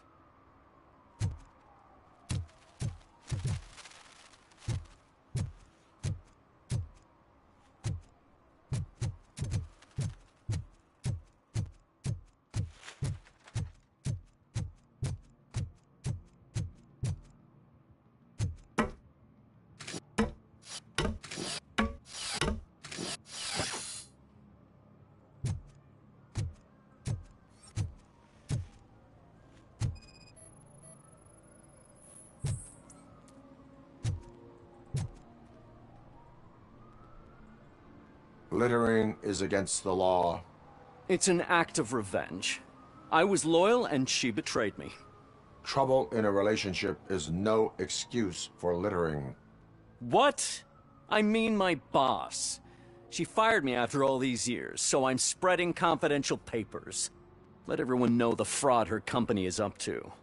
Littering is against the law. It's an act of revenge. I was loyal and she betrayed me. Trouble in a relationship is no excuse for littering. What? I mean my boss. She fired me after all these years, so I'm spreading confidential papers. Let everyone know the fraud her company is up to.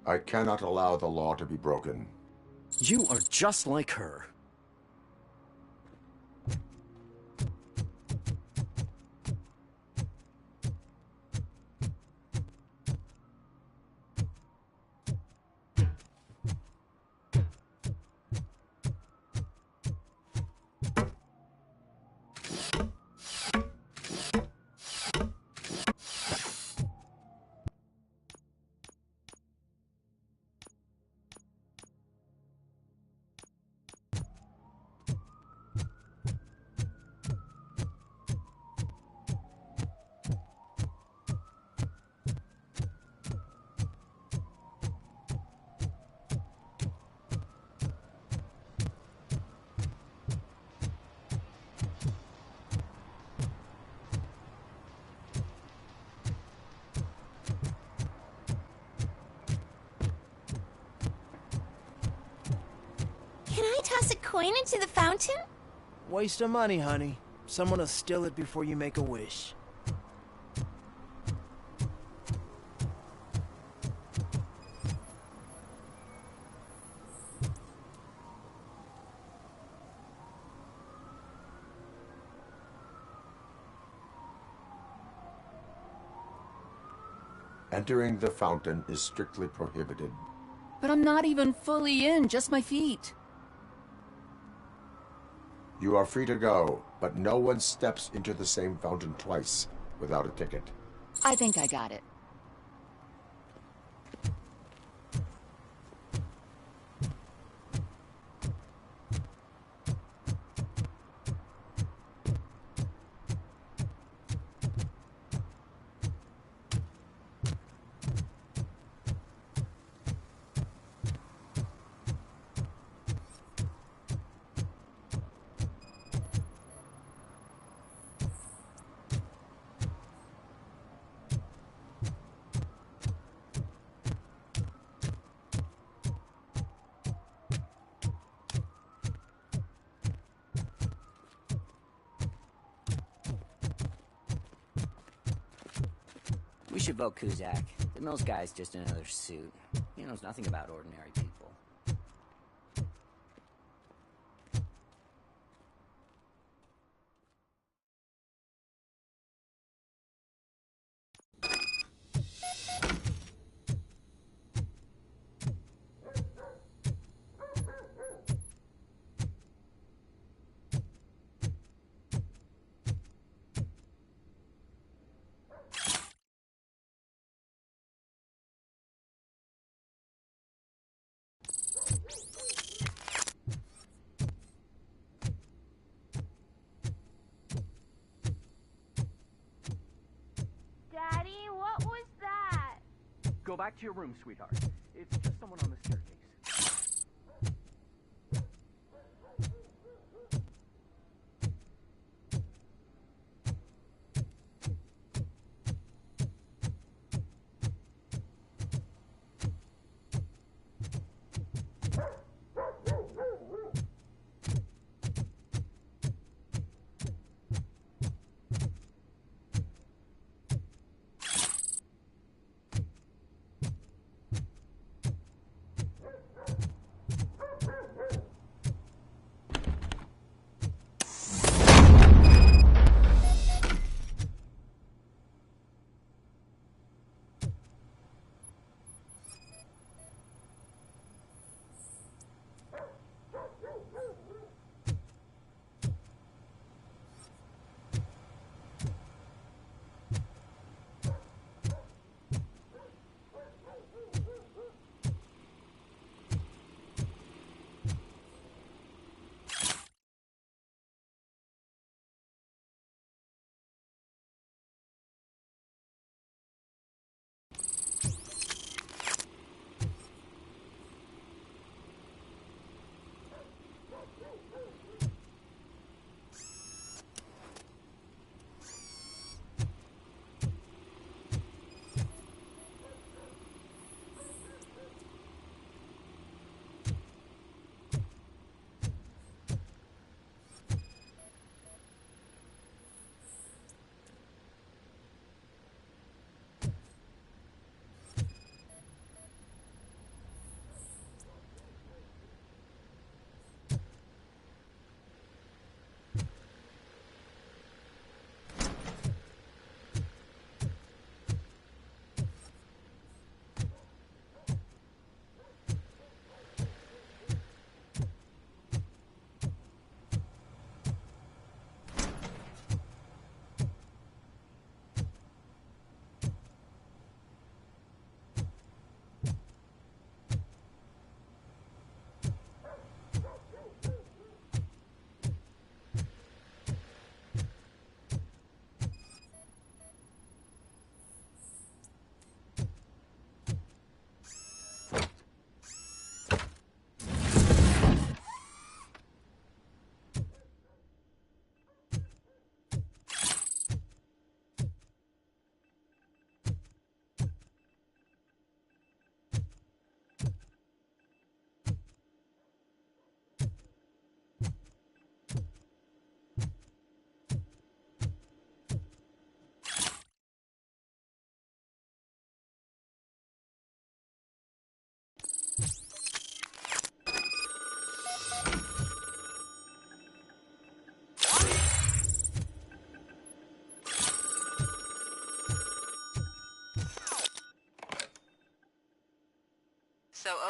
I cannot allow the law to be broken. You are just like her. Can I toss a coin into the fountain? Waste of money, honey. Someone will steal it before you make a wish. Entering the fountain is strictly prohibited. But I'm not even fully in, just my feet. You are free to go, but no one steps into the same fountain twice without a ticket. I think I got it. We should vote Kuzak. The Mills guy's just another suit. He knows nothing about ordinary people. Daddy, what was that? Go back to your room, sweetheart. It's just someone on the staircase.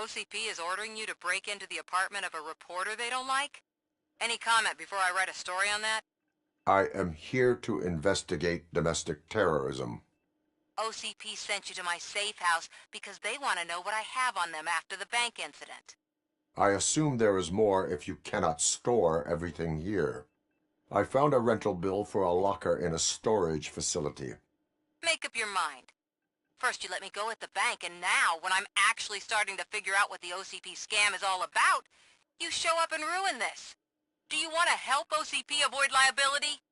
OCP is ordering you to break into the apartment of a reporter they don't like? Any comment before I write a story on that? I am here to investigate domestic terrorism. OCP sent you to my safe house because they want to know what I have on them after the bank incident. I assume there is more if you cannot store everything here. I found a rental bill for a locker in a storage facility. Make up your mind. First you let me go at the bank, and now, when I'm actually starting to figure out what the OCP scam is all about, you show up and ruin this. Do you want to help OCP avoid liability?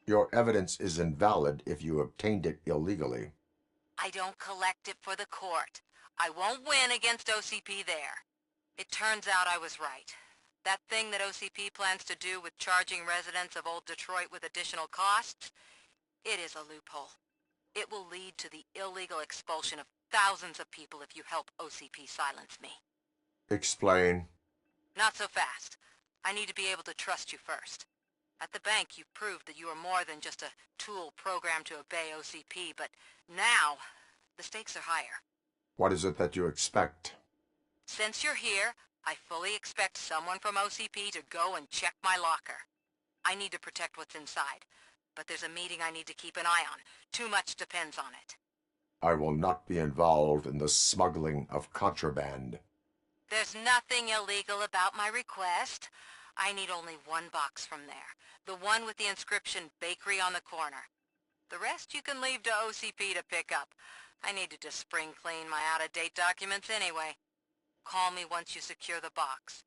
Your evidence is invalid if you obtained it illegally. I don't collect it for the court. I won't win against OCP there. It turns out I was right. That thing that OCP plans to do with charging residents of Old Detroit with additional costs, it is a loophole. It will lead to the illegal expulsion of thousands of people if you help OCP silence me. Explain. Not so fast. I need to be able to trust you first. At the bank, you proved that you are more than just a tool programmed to obey OCP, but now, the stakes are higher. What is it that you expect? Since you're here, I fully expect someone from OCP to go and check my locker. I need to protect what's inside, but there's a meeting I need to keep an eye on. Too much depends on it. I will not be involved in the smuggling of contraband. There's nothing illegal about my request. I need only one box from there. The one with the inscription Bakery on the corner. The rest you can leave to OCP to pick up. I need to just spring clean my out-of-date documents anyway. Call me once you secure the box.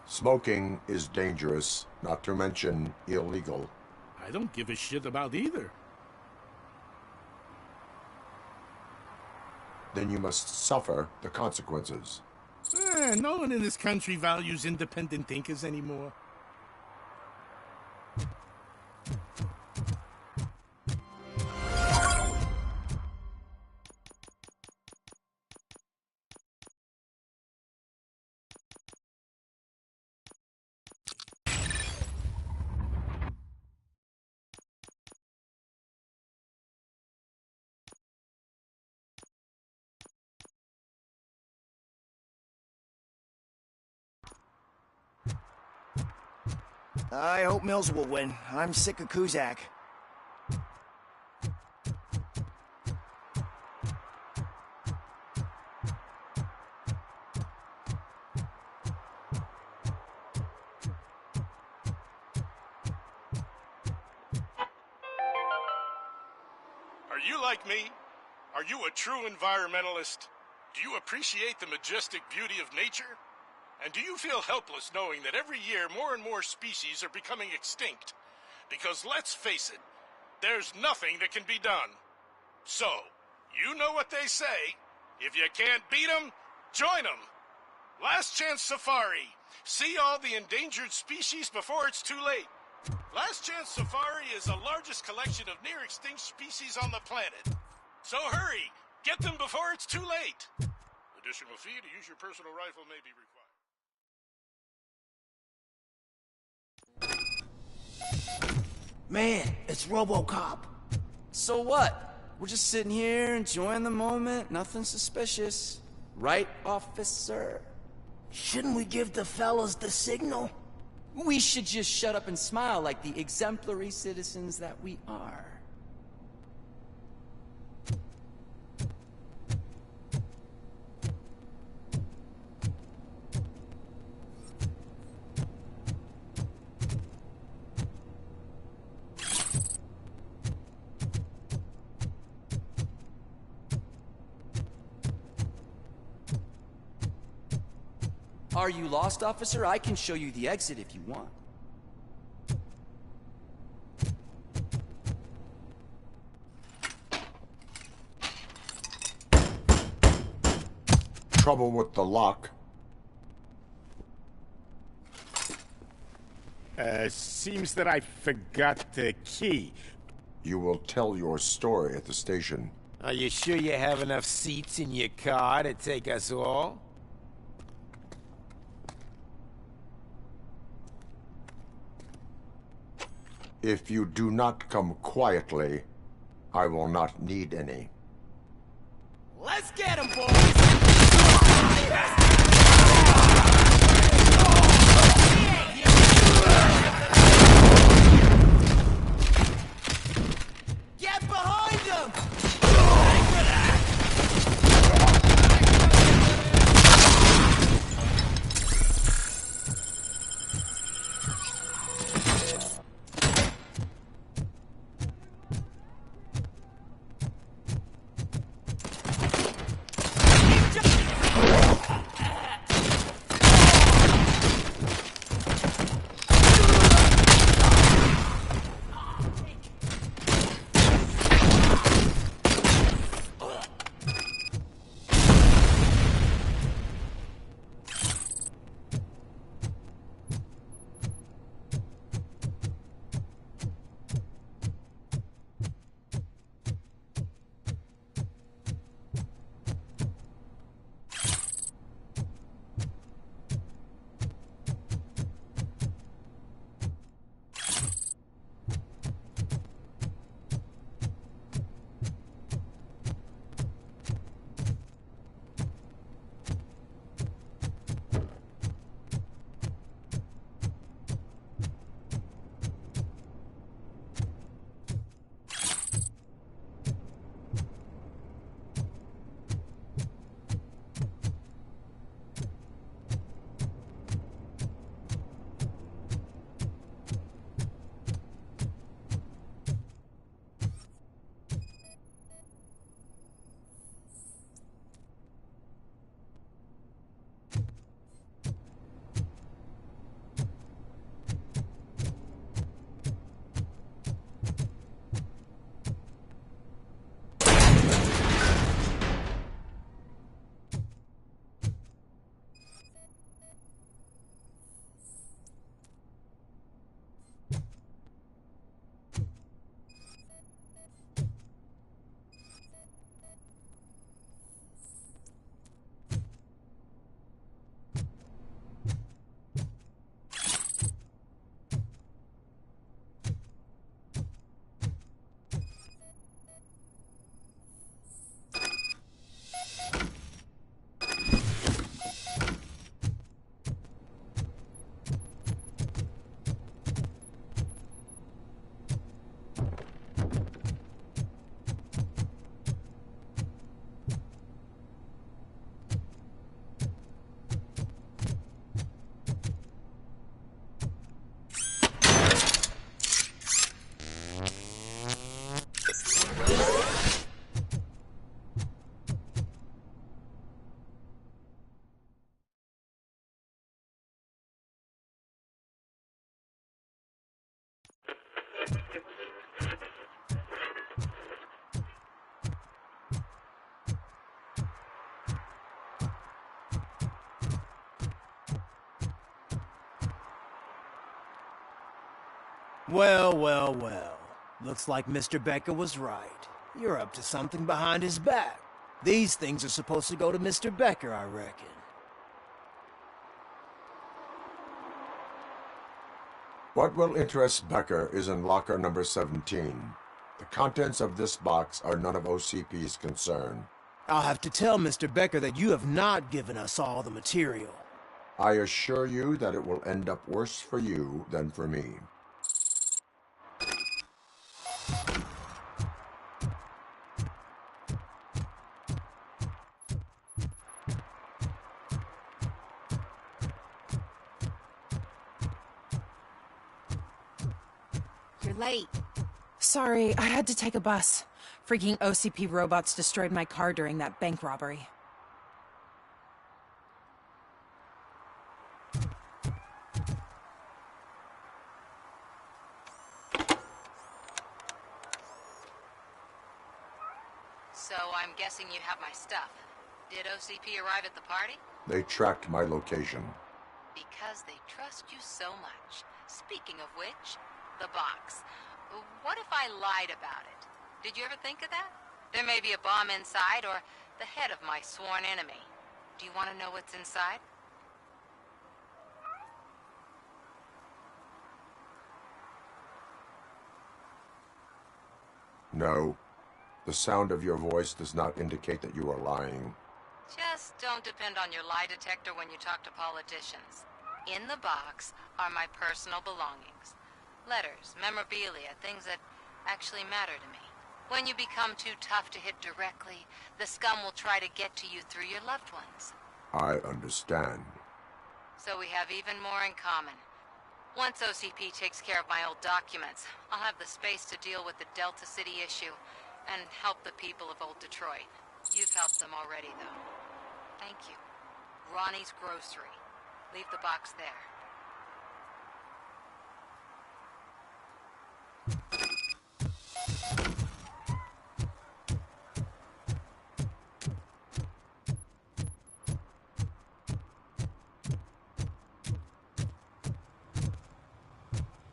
Smoking is dangerous, not to mention illegal. I don't give a shit about either. Then you must suffer the consequences. No one in this country values independent thinkers anymore. I hope Mills will win. I'm sick of Kuzak. Are you like me? Are you a true environmentalist? Do you appreciate the majestic beauty of nature? And do you feel helpless knowing that every year more and more species are becoming extinct? Because let's face it, there's nothing that can be done. So, you know what they say. If you can't beat 'em, join 'em. Last Chance Safari. See all the endangered species before it's too late. Last Chance Safari is the largest collection of near-extinct species on the planet. So hurry! Get them before it's too late! Additional fee to use your personal rifle may be required. Man, it's RoboCop. So what? We're just sitting here enjoying the moment, nothing suspicious. Right, officer? Shouldn't we give the fellas the signal? We should just shut up and smile like the exemplary citizens that we are. Are you lost, officer? I can show you the exit if you want. Trouble with the lock. Seems that I forgot the key. You will tell your story at the station. Are you sure you have enough seats in your car to take us all? If you do not come quietly, I will not need any. Let's get him, boys! Get behind him! Well, well, well. Looks like Mr. Becker was right. You're up to something behind his back. These things are supposed to go to Mr. Becker, I reckon. What will interest Becker is in locker number 17. The contents of this box are none of OCP's concern. I'll have to tell Mr. Becker that you have not given us all the material. I assure you that it will end up worse for you than for me. You're late. Sorry, I had to take a bus. Freaking OCP robots destroyed my car during that bank robbery. So I'm guessing you have my stuff. Did OCP arrive at the party? They tracked my location. Because they trust you so much. Speaking of which, the box. What if I lied about it? Did you ever think of that? There may be a bomb inside, or the head of my sworn enemy. Do you want to know what's inside? No. The sound of your voice does not indicate that you are lying. Just don't depend on your lie detector when you talk to politicians. In the box are my personal belongings. Letters, memorabilia, things that actually matter to me. When you become too tough to hit directly, the scum will try to get to you through your loved ones. I understand. So we have even more in common. Once OCP takes care of my old documents, I'll have the space to deal with the Delta City issue and help the people of Old Detroit. You've helped them already, though. Thank you. Ronnie's Grocery. Leave the box there.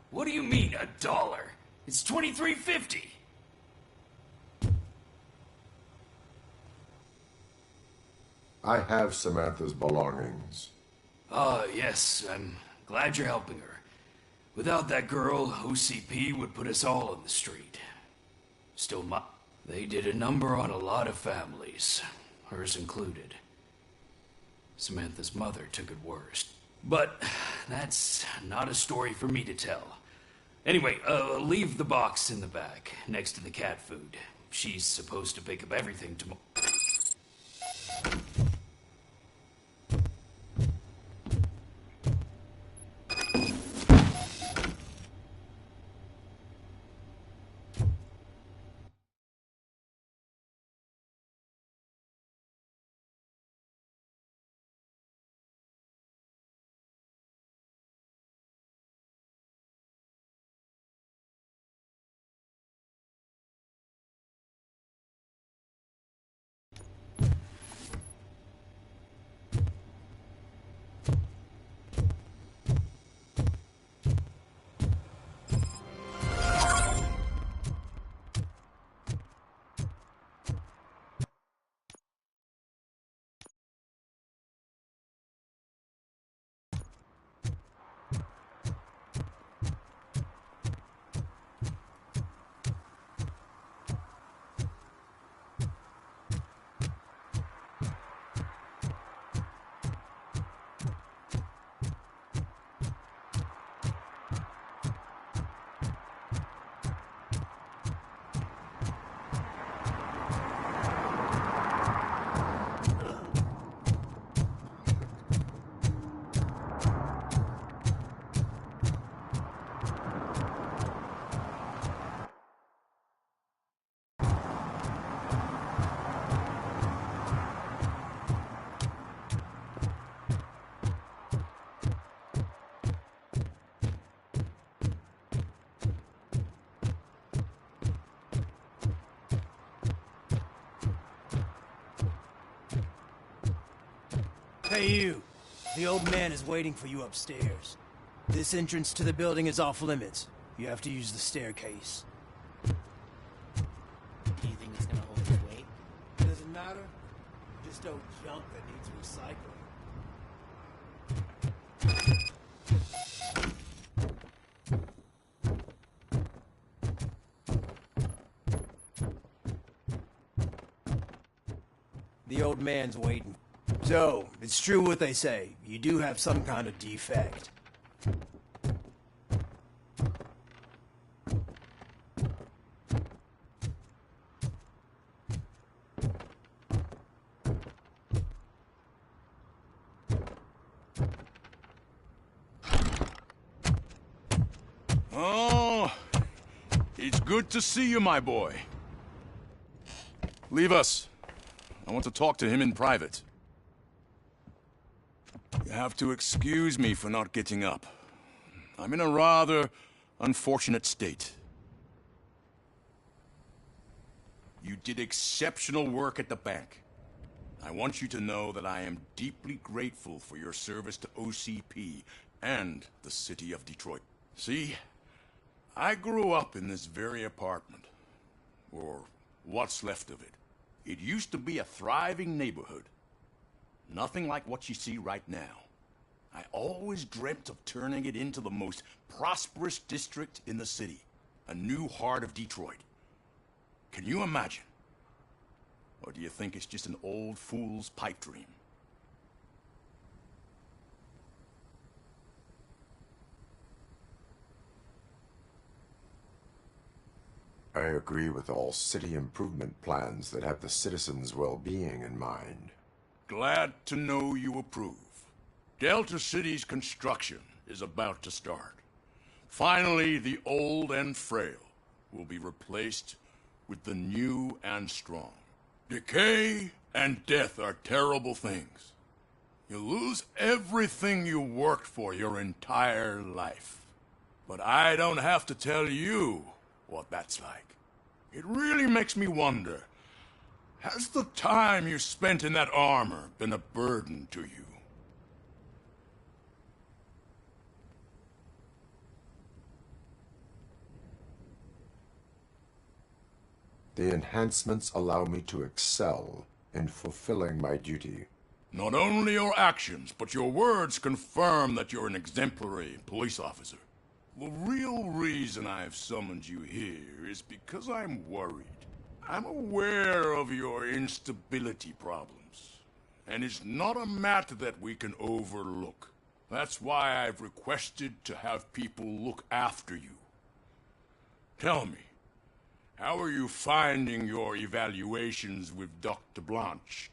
What do you mean, $1? It's $23.50. I have Samantha's belongings. Ah, yes, I'm glad you're helping her. Without that girl, OCP would put us all on the street. Still, they did a number on a lot of families, hers included. Samantha's mother took it worst. But that's not a story for me to tell. Anyway, leave the box in the back, next to the cat food. She's supposed to pick up everything tomorrow. Hey, you. The old man is waiting for you upstairs. This entrance to the building is off limits. You have to use the staircase. Do you think it's gonna hold its weight? Doesn't matter. Just don't junk that needs recycling. The old man's waiting. So, it's true what they say. You do have some kind of defect. Oh, it's good to see you, my boy. Leave us. I want to talk to him in private. You have to excuse me for not getting up. I'm in a rather unfortunate state. You did exceptional work at the bank. I want you to know that I am deeply grateful for your service to OCP and the city of Detroit. See, I grew up in this very apartment, or what's left of it. It used to be a thriving neighborhood. Nothing like what you see right now. I always dreamt of turning it into the most prosperous district in the city, a new heart of Detroit. Can you imagine? Or do you think it's just an old fool's pipe dream? I agree with all city improvement plans that have the citizens' well-being in mind. Glad to know you approve. Delta City's construction is about to start. Finally, the old and frail will be replaced with the new and strong. Decay and death are terrible things. You lose everything you worked for your entire life. But I don't have to tell you what that's like. It really makes me wonder, has the time you spent in that armor been a burden to you? The enhancements allow me to excel in fulfilling my duty. Not only your actions, but your words confirm that you're an exemplary police officer. The real reason I've summoned you here is because I'm worried. I'm aware of your instability problems, and it's not a matter that we can overlook. That's why I've requested to have people look after you. Tell me, how are you finding your evaluations with Dr. Blanche?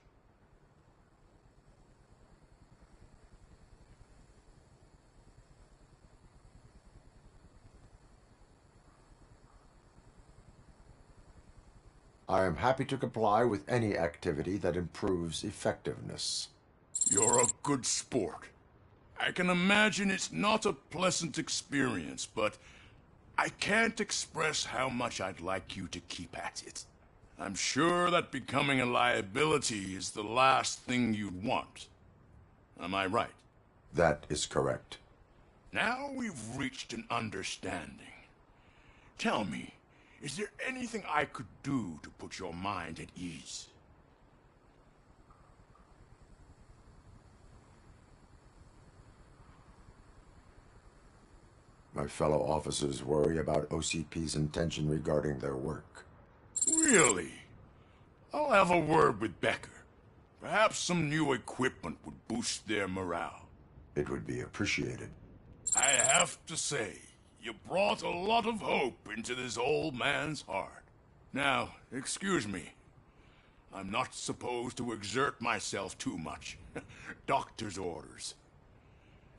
I am happy to comply with any activity that improves effectiveness. You're a good sport. I can imagine it's not a pleasant experience, but I can't express how much I'd like you to keep at it. I'm sure that becoming a liability is the last thing you'd want. Am I right? That is correct. Now we've reached an understanding. Tell me, is there anything I could do to put your mind at ease? My fellow officers worry about OCP's intention regarding their work. Really? I'll have a word with Becker. Perhaps some new equipment would boost their morale. It would be appreciated. I have to say, you brought a lot of hope into this old man's heart. Now, excuse me. I'm not supposed to exert myself too much. Doctor's orders.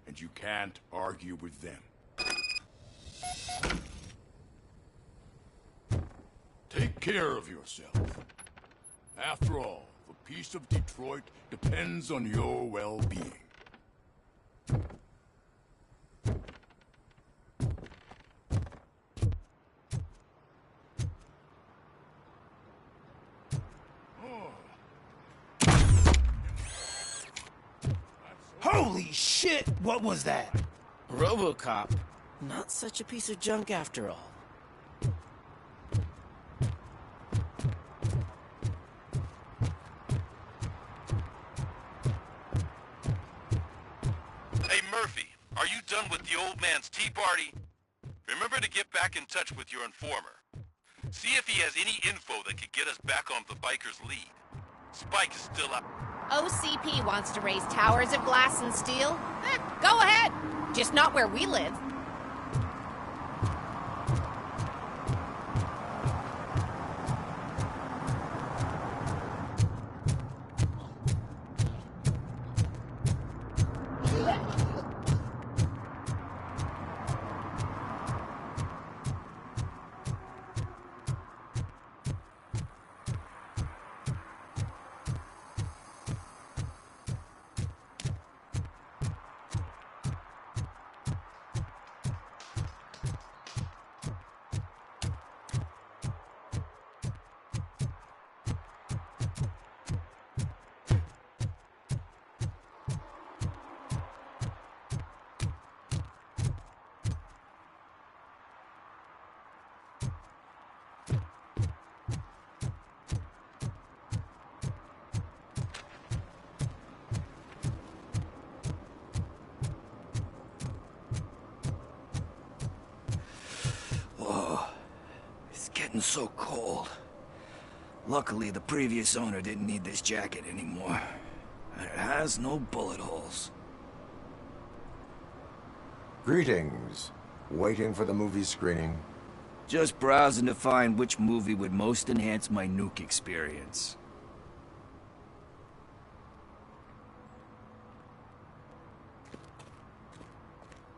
And you can't argue with them. Take care of yourself. After all, the peace of Detroit depends on your well-being. Holy shit! What was that? RoboCop. Not such a piece of junk after all. Hey, Murphy, are you done with the old man's tea party? Remember to get back in touch with your informer. See if he has any info that could get us back on the biker's lead. Spike is still out. OCP wants to raise towers of glass and steel? Go ahead. Just not where we live. Getting so cold. Luckily, the previous owner didn't need this jacket anymore. And it has no bullet holes. Greetings. Waiting for the movie screening? Just browsing to find which movie would most enhance my nuke experience.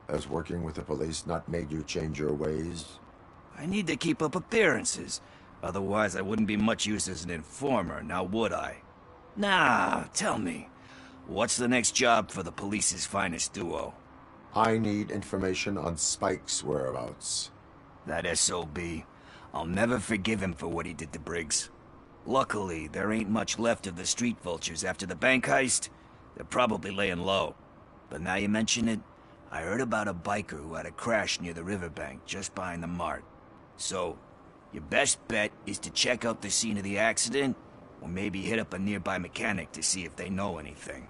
Has working with the police not made you change your ways? I need to keep up appearances. Otherwise, I wouldn't be much use as an informer, now would I? Nah, tell me. What's the next job for the police's finest duo? I need information on Spike's whereabouts. That SOB. I'll never forgive him for what he did to Briggs. Luckily, there ain't much left of the street vultures after the bank heist. They're probably laying low. But now you mention it, I heard about a biker who had a crash near the riverbank just behind the mart. So, your best bet is to check out the scene of the accident, or maybe hit up a nearby mechanic to see if they know anything.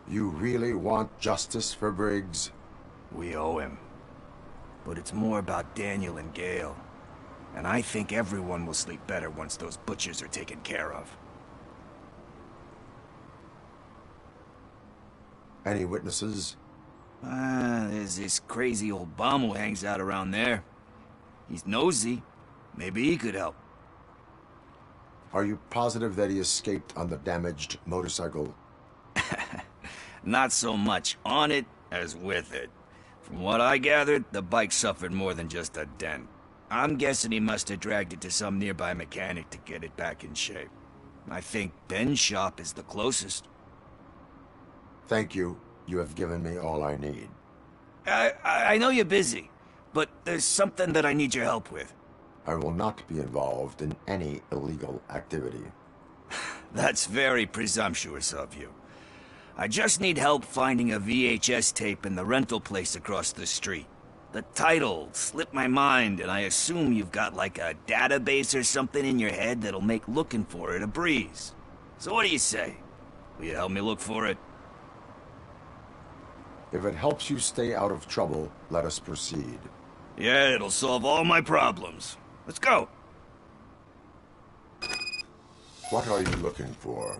You really want justice for Briggs? We owe him. But it's more about Daniel and Gale. And I think everyone will sleep better once those butchers are taken care of. Any witnesses? There's this crazy old bum who hangs out around there. He's nosy. Maybe he could help. Are you positive that he escaped on the damaged motorcycle? Not so much on it as with it. From what I gathered, the bike suffered more than just a dent. I'm guessing he must have dragged it to some nearby mechanic to get it back in shape. I think Ben's shop is the closest. Thank you. You have given me all I need. I know you're busy, but there's something that I need your help with. I will not be involved in any illegal activity. That's very presumptuous of you. I just need help finding a VHS tape in the rental place across the street. The title slipped my mind, and I assume you've got like a database or something in your head that'll make looking for it a breeze. So what do you say? Will you help me look for it? If it helps you stay out of trouble, let us proceed. Yeah, it'll solve all my problems. Let's go. What are you looking for?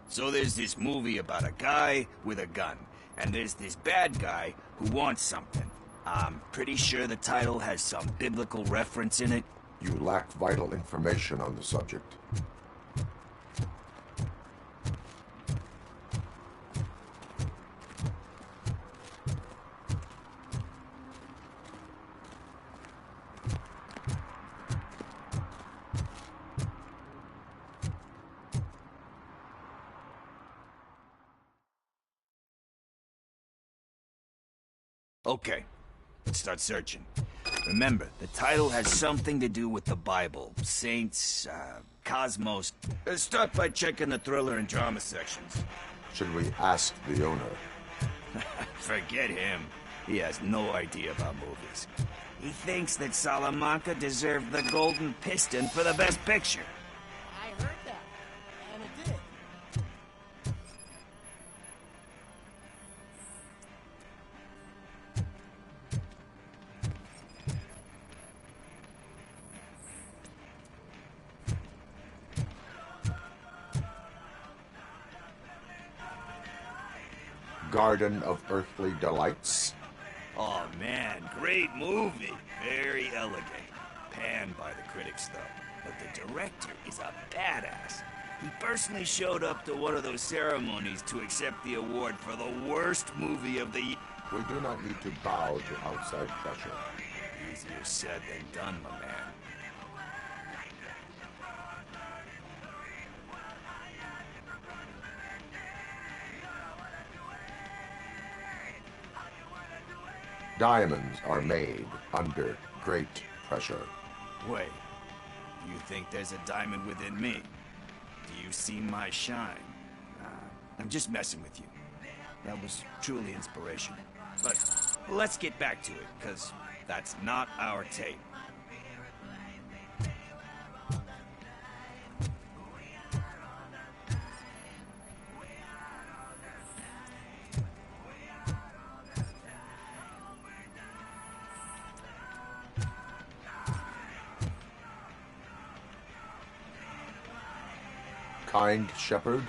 So there's this movie about a guy with a gun, and there's this bad guy who wants something. I'm pretty sure the title has some biblical reference in it. You lack vital information on the subject. Okay, let's start searching. Remember, the title has something to do with the Bible, saints, cosmos. Start by checking the thriller and drama sections. Should we ask the owner? Forget him. He has no idea about movies. He thinks that Salamanca deserved the Golden Piston for the Best Picture. I heard that, and it did. Garden of Earthly Delights? Oh man, great movie. Very elegant. Panned by the critics though. But the director is a badass. He personally showed up to one of those ceremonies to accept the award for the worst movie of the year. We do not need to bow to outside pressure. Easier said than done, my man. Diamonds are made under great pressure. Wait, you think there's a diamond within me? Do you see my shine? I'm just messing with you. That was truly inspirational. But let's get back to it, because that's not our tape. Kind Shepherd?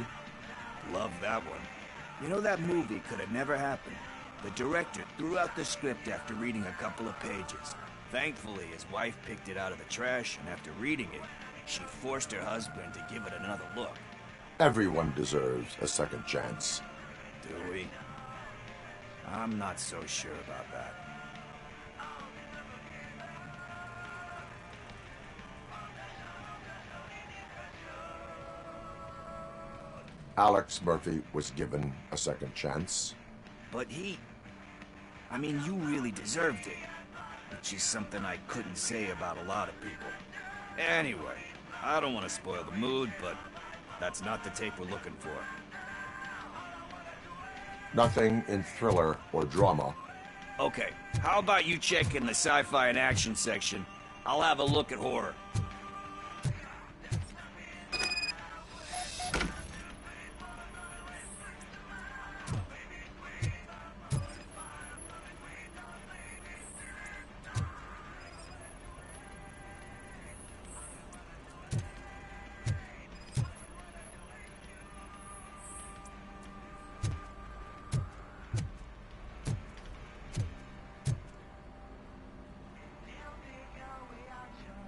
Love that one. You know, that movie could have never happened. The director threw out the script after reading a couple of pages. Thankfully, his wife picked it out of the trash, and after reading it, she forced her husband to give it another look. Everyone deserves a second chance. Do we? I'm not so sure about that. Alex Murphy was given a second chance. But I mean, you really deserved it. Which is something I couldn't say about a lot of people. Anyway, I don't want to spoil the mood, but that's not the tape we're looking for. Nothing in thriller or drama. Okay, how about you check in the sci-fi and action section? I'll have a look at horror.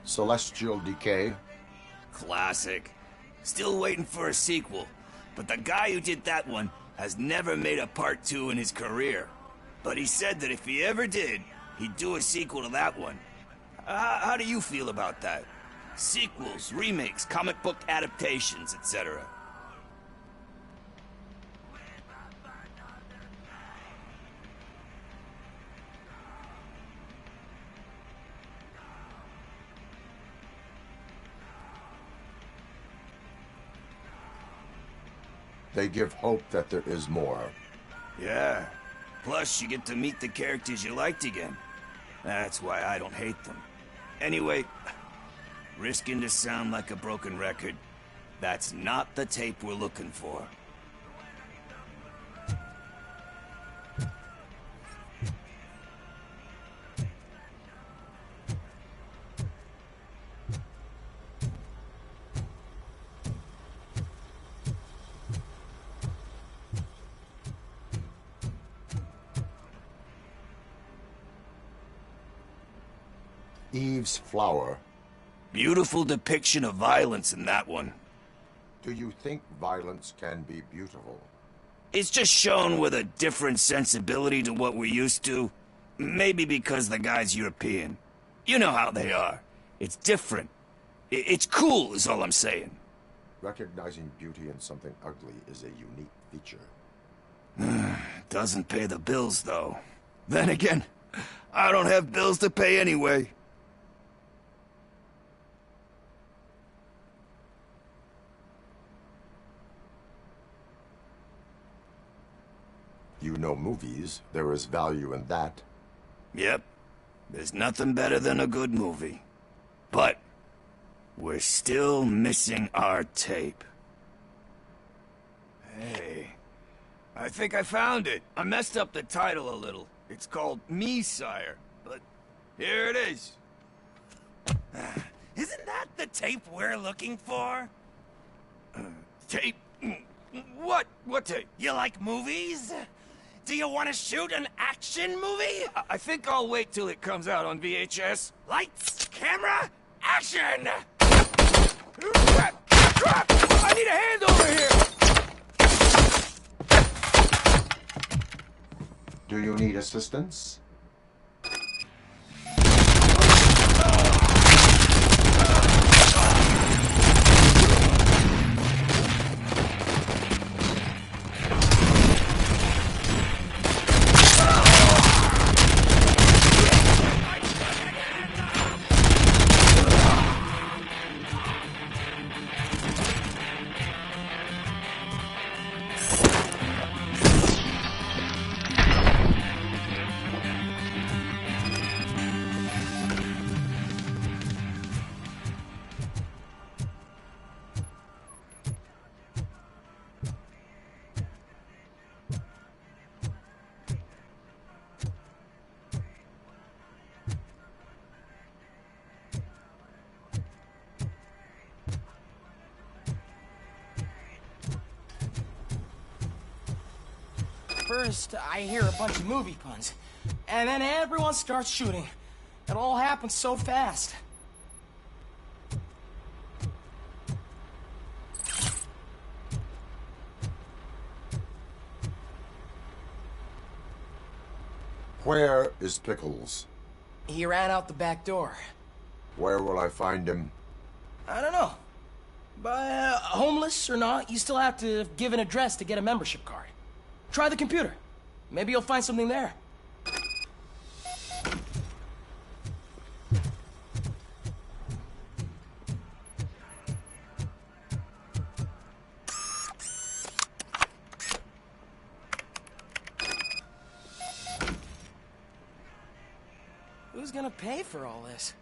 Celestial Decay. Classic. Still waiting for a sequel, but the guy who did that one has never made a part 2 in his career. But he said that if he ever did, he'd do a sequel to that one. How do you feel about that? Sequels, remakes, comic book adaptations, etc. They give hope that there is more. Yeah. Plus, you get to meet the characters you liked again. That's why I don't hate them. Anyway, risking to sound like a broken record, that's not the tape we're looking for. Eve's Flower. Beautiful depiction of violence in that one. Do you think violence can be beautiful? It's just shown with a different sensibility to what we're used to. Maybe because the guy's European. You know how they are. It's different. It's cool, is all I'm saying. Recognizing beauty in something ugly is a unique feature. Doesn't pay the bills, though. Then again, I don't have bills to pay anyway. know movies, there is value in that. Yep. There's nothing better than a good movie. But we're still missing our tape. Hey, I think I found it. I messed up the title a little. It's called Me, Sire, but here it is. Isn't that the tape we're looking for? Tape? What? What tape? You like movies? Do you want to shoot an action movie? I think I'll wait till it comes out on VHS. Lights, camera, action! Crap! Crap! I need a hand over here! Do you need assistance? First, I hear a bunch of movie puns, and then everyone starts shooting. It all happens so fast. Where is Pickles? He ran out the back door. Where will I find him? I don't know. But homeless or not, you still have to give an address to get a membership card. Try the computer. Maybe you'll find something there. Who's gonna pay for all this?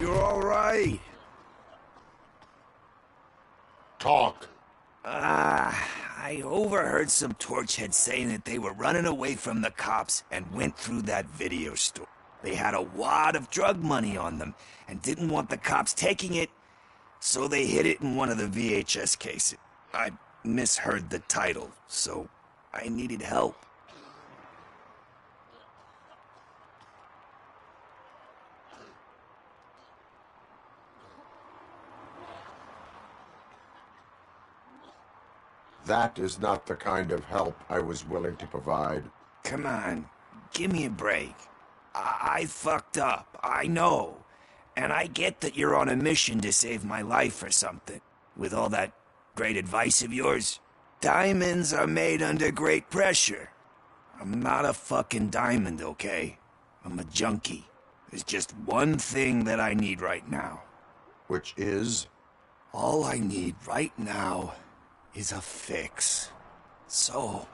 You're all right. Talk. I overheard some torchheads saying that they were running away from the cops and went through that video store. They had a wad of drug money on them and didn't want the cops taking it, so they hid it in one of the VHS cases. I misheard the title, so I needed help. That is not the kind of help I was willing to provide. Come on, give me a break. I fucked up, I know. And I get that you're on a mission to save my life or something. With all that great advice of yours, diamonds are made under great pressure. I'm not a fucking diamond, okay? I'm a junkie. There's just one thing that I need right now. Which is? All I need right now is a fix. So,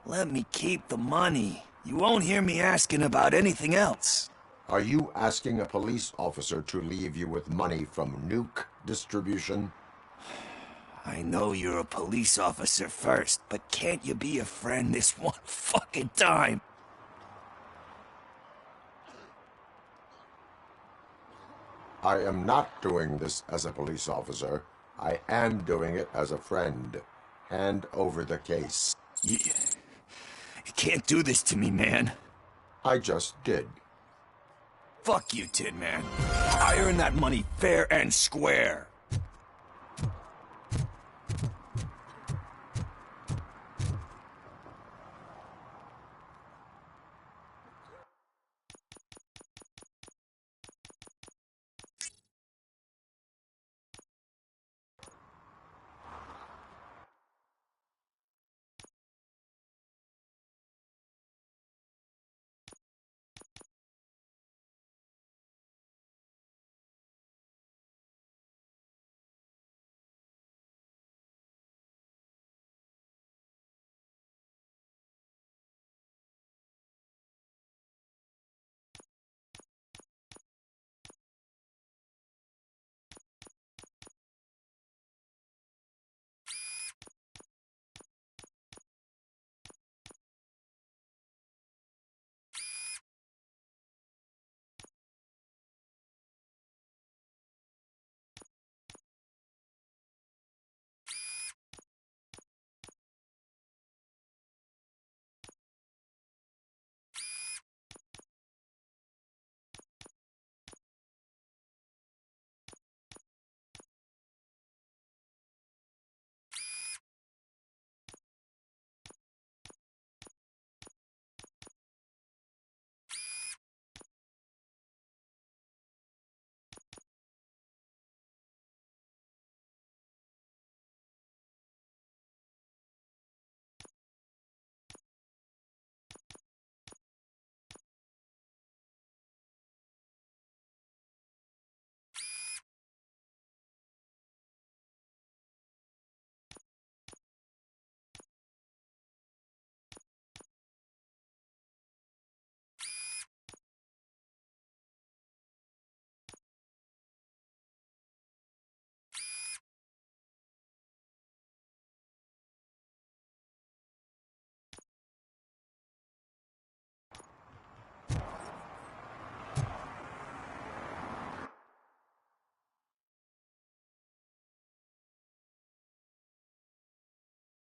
let me keep the money. You won't hear me asking about anything else. Are you asking a police officer to leave you with money from nuke distribution? I know you're a police officer first, but can't you be a friend this one fucking time? I am not doing this as a police officer. I am doing it as a friend. Hand over the case. You can't do this to me, man. I just did. Fuck you, Tin Man. I earned that money fair and square.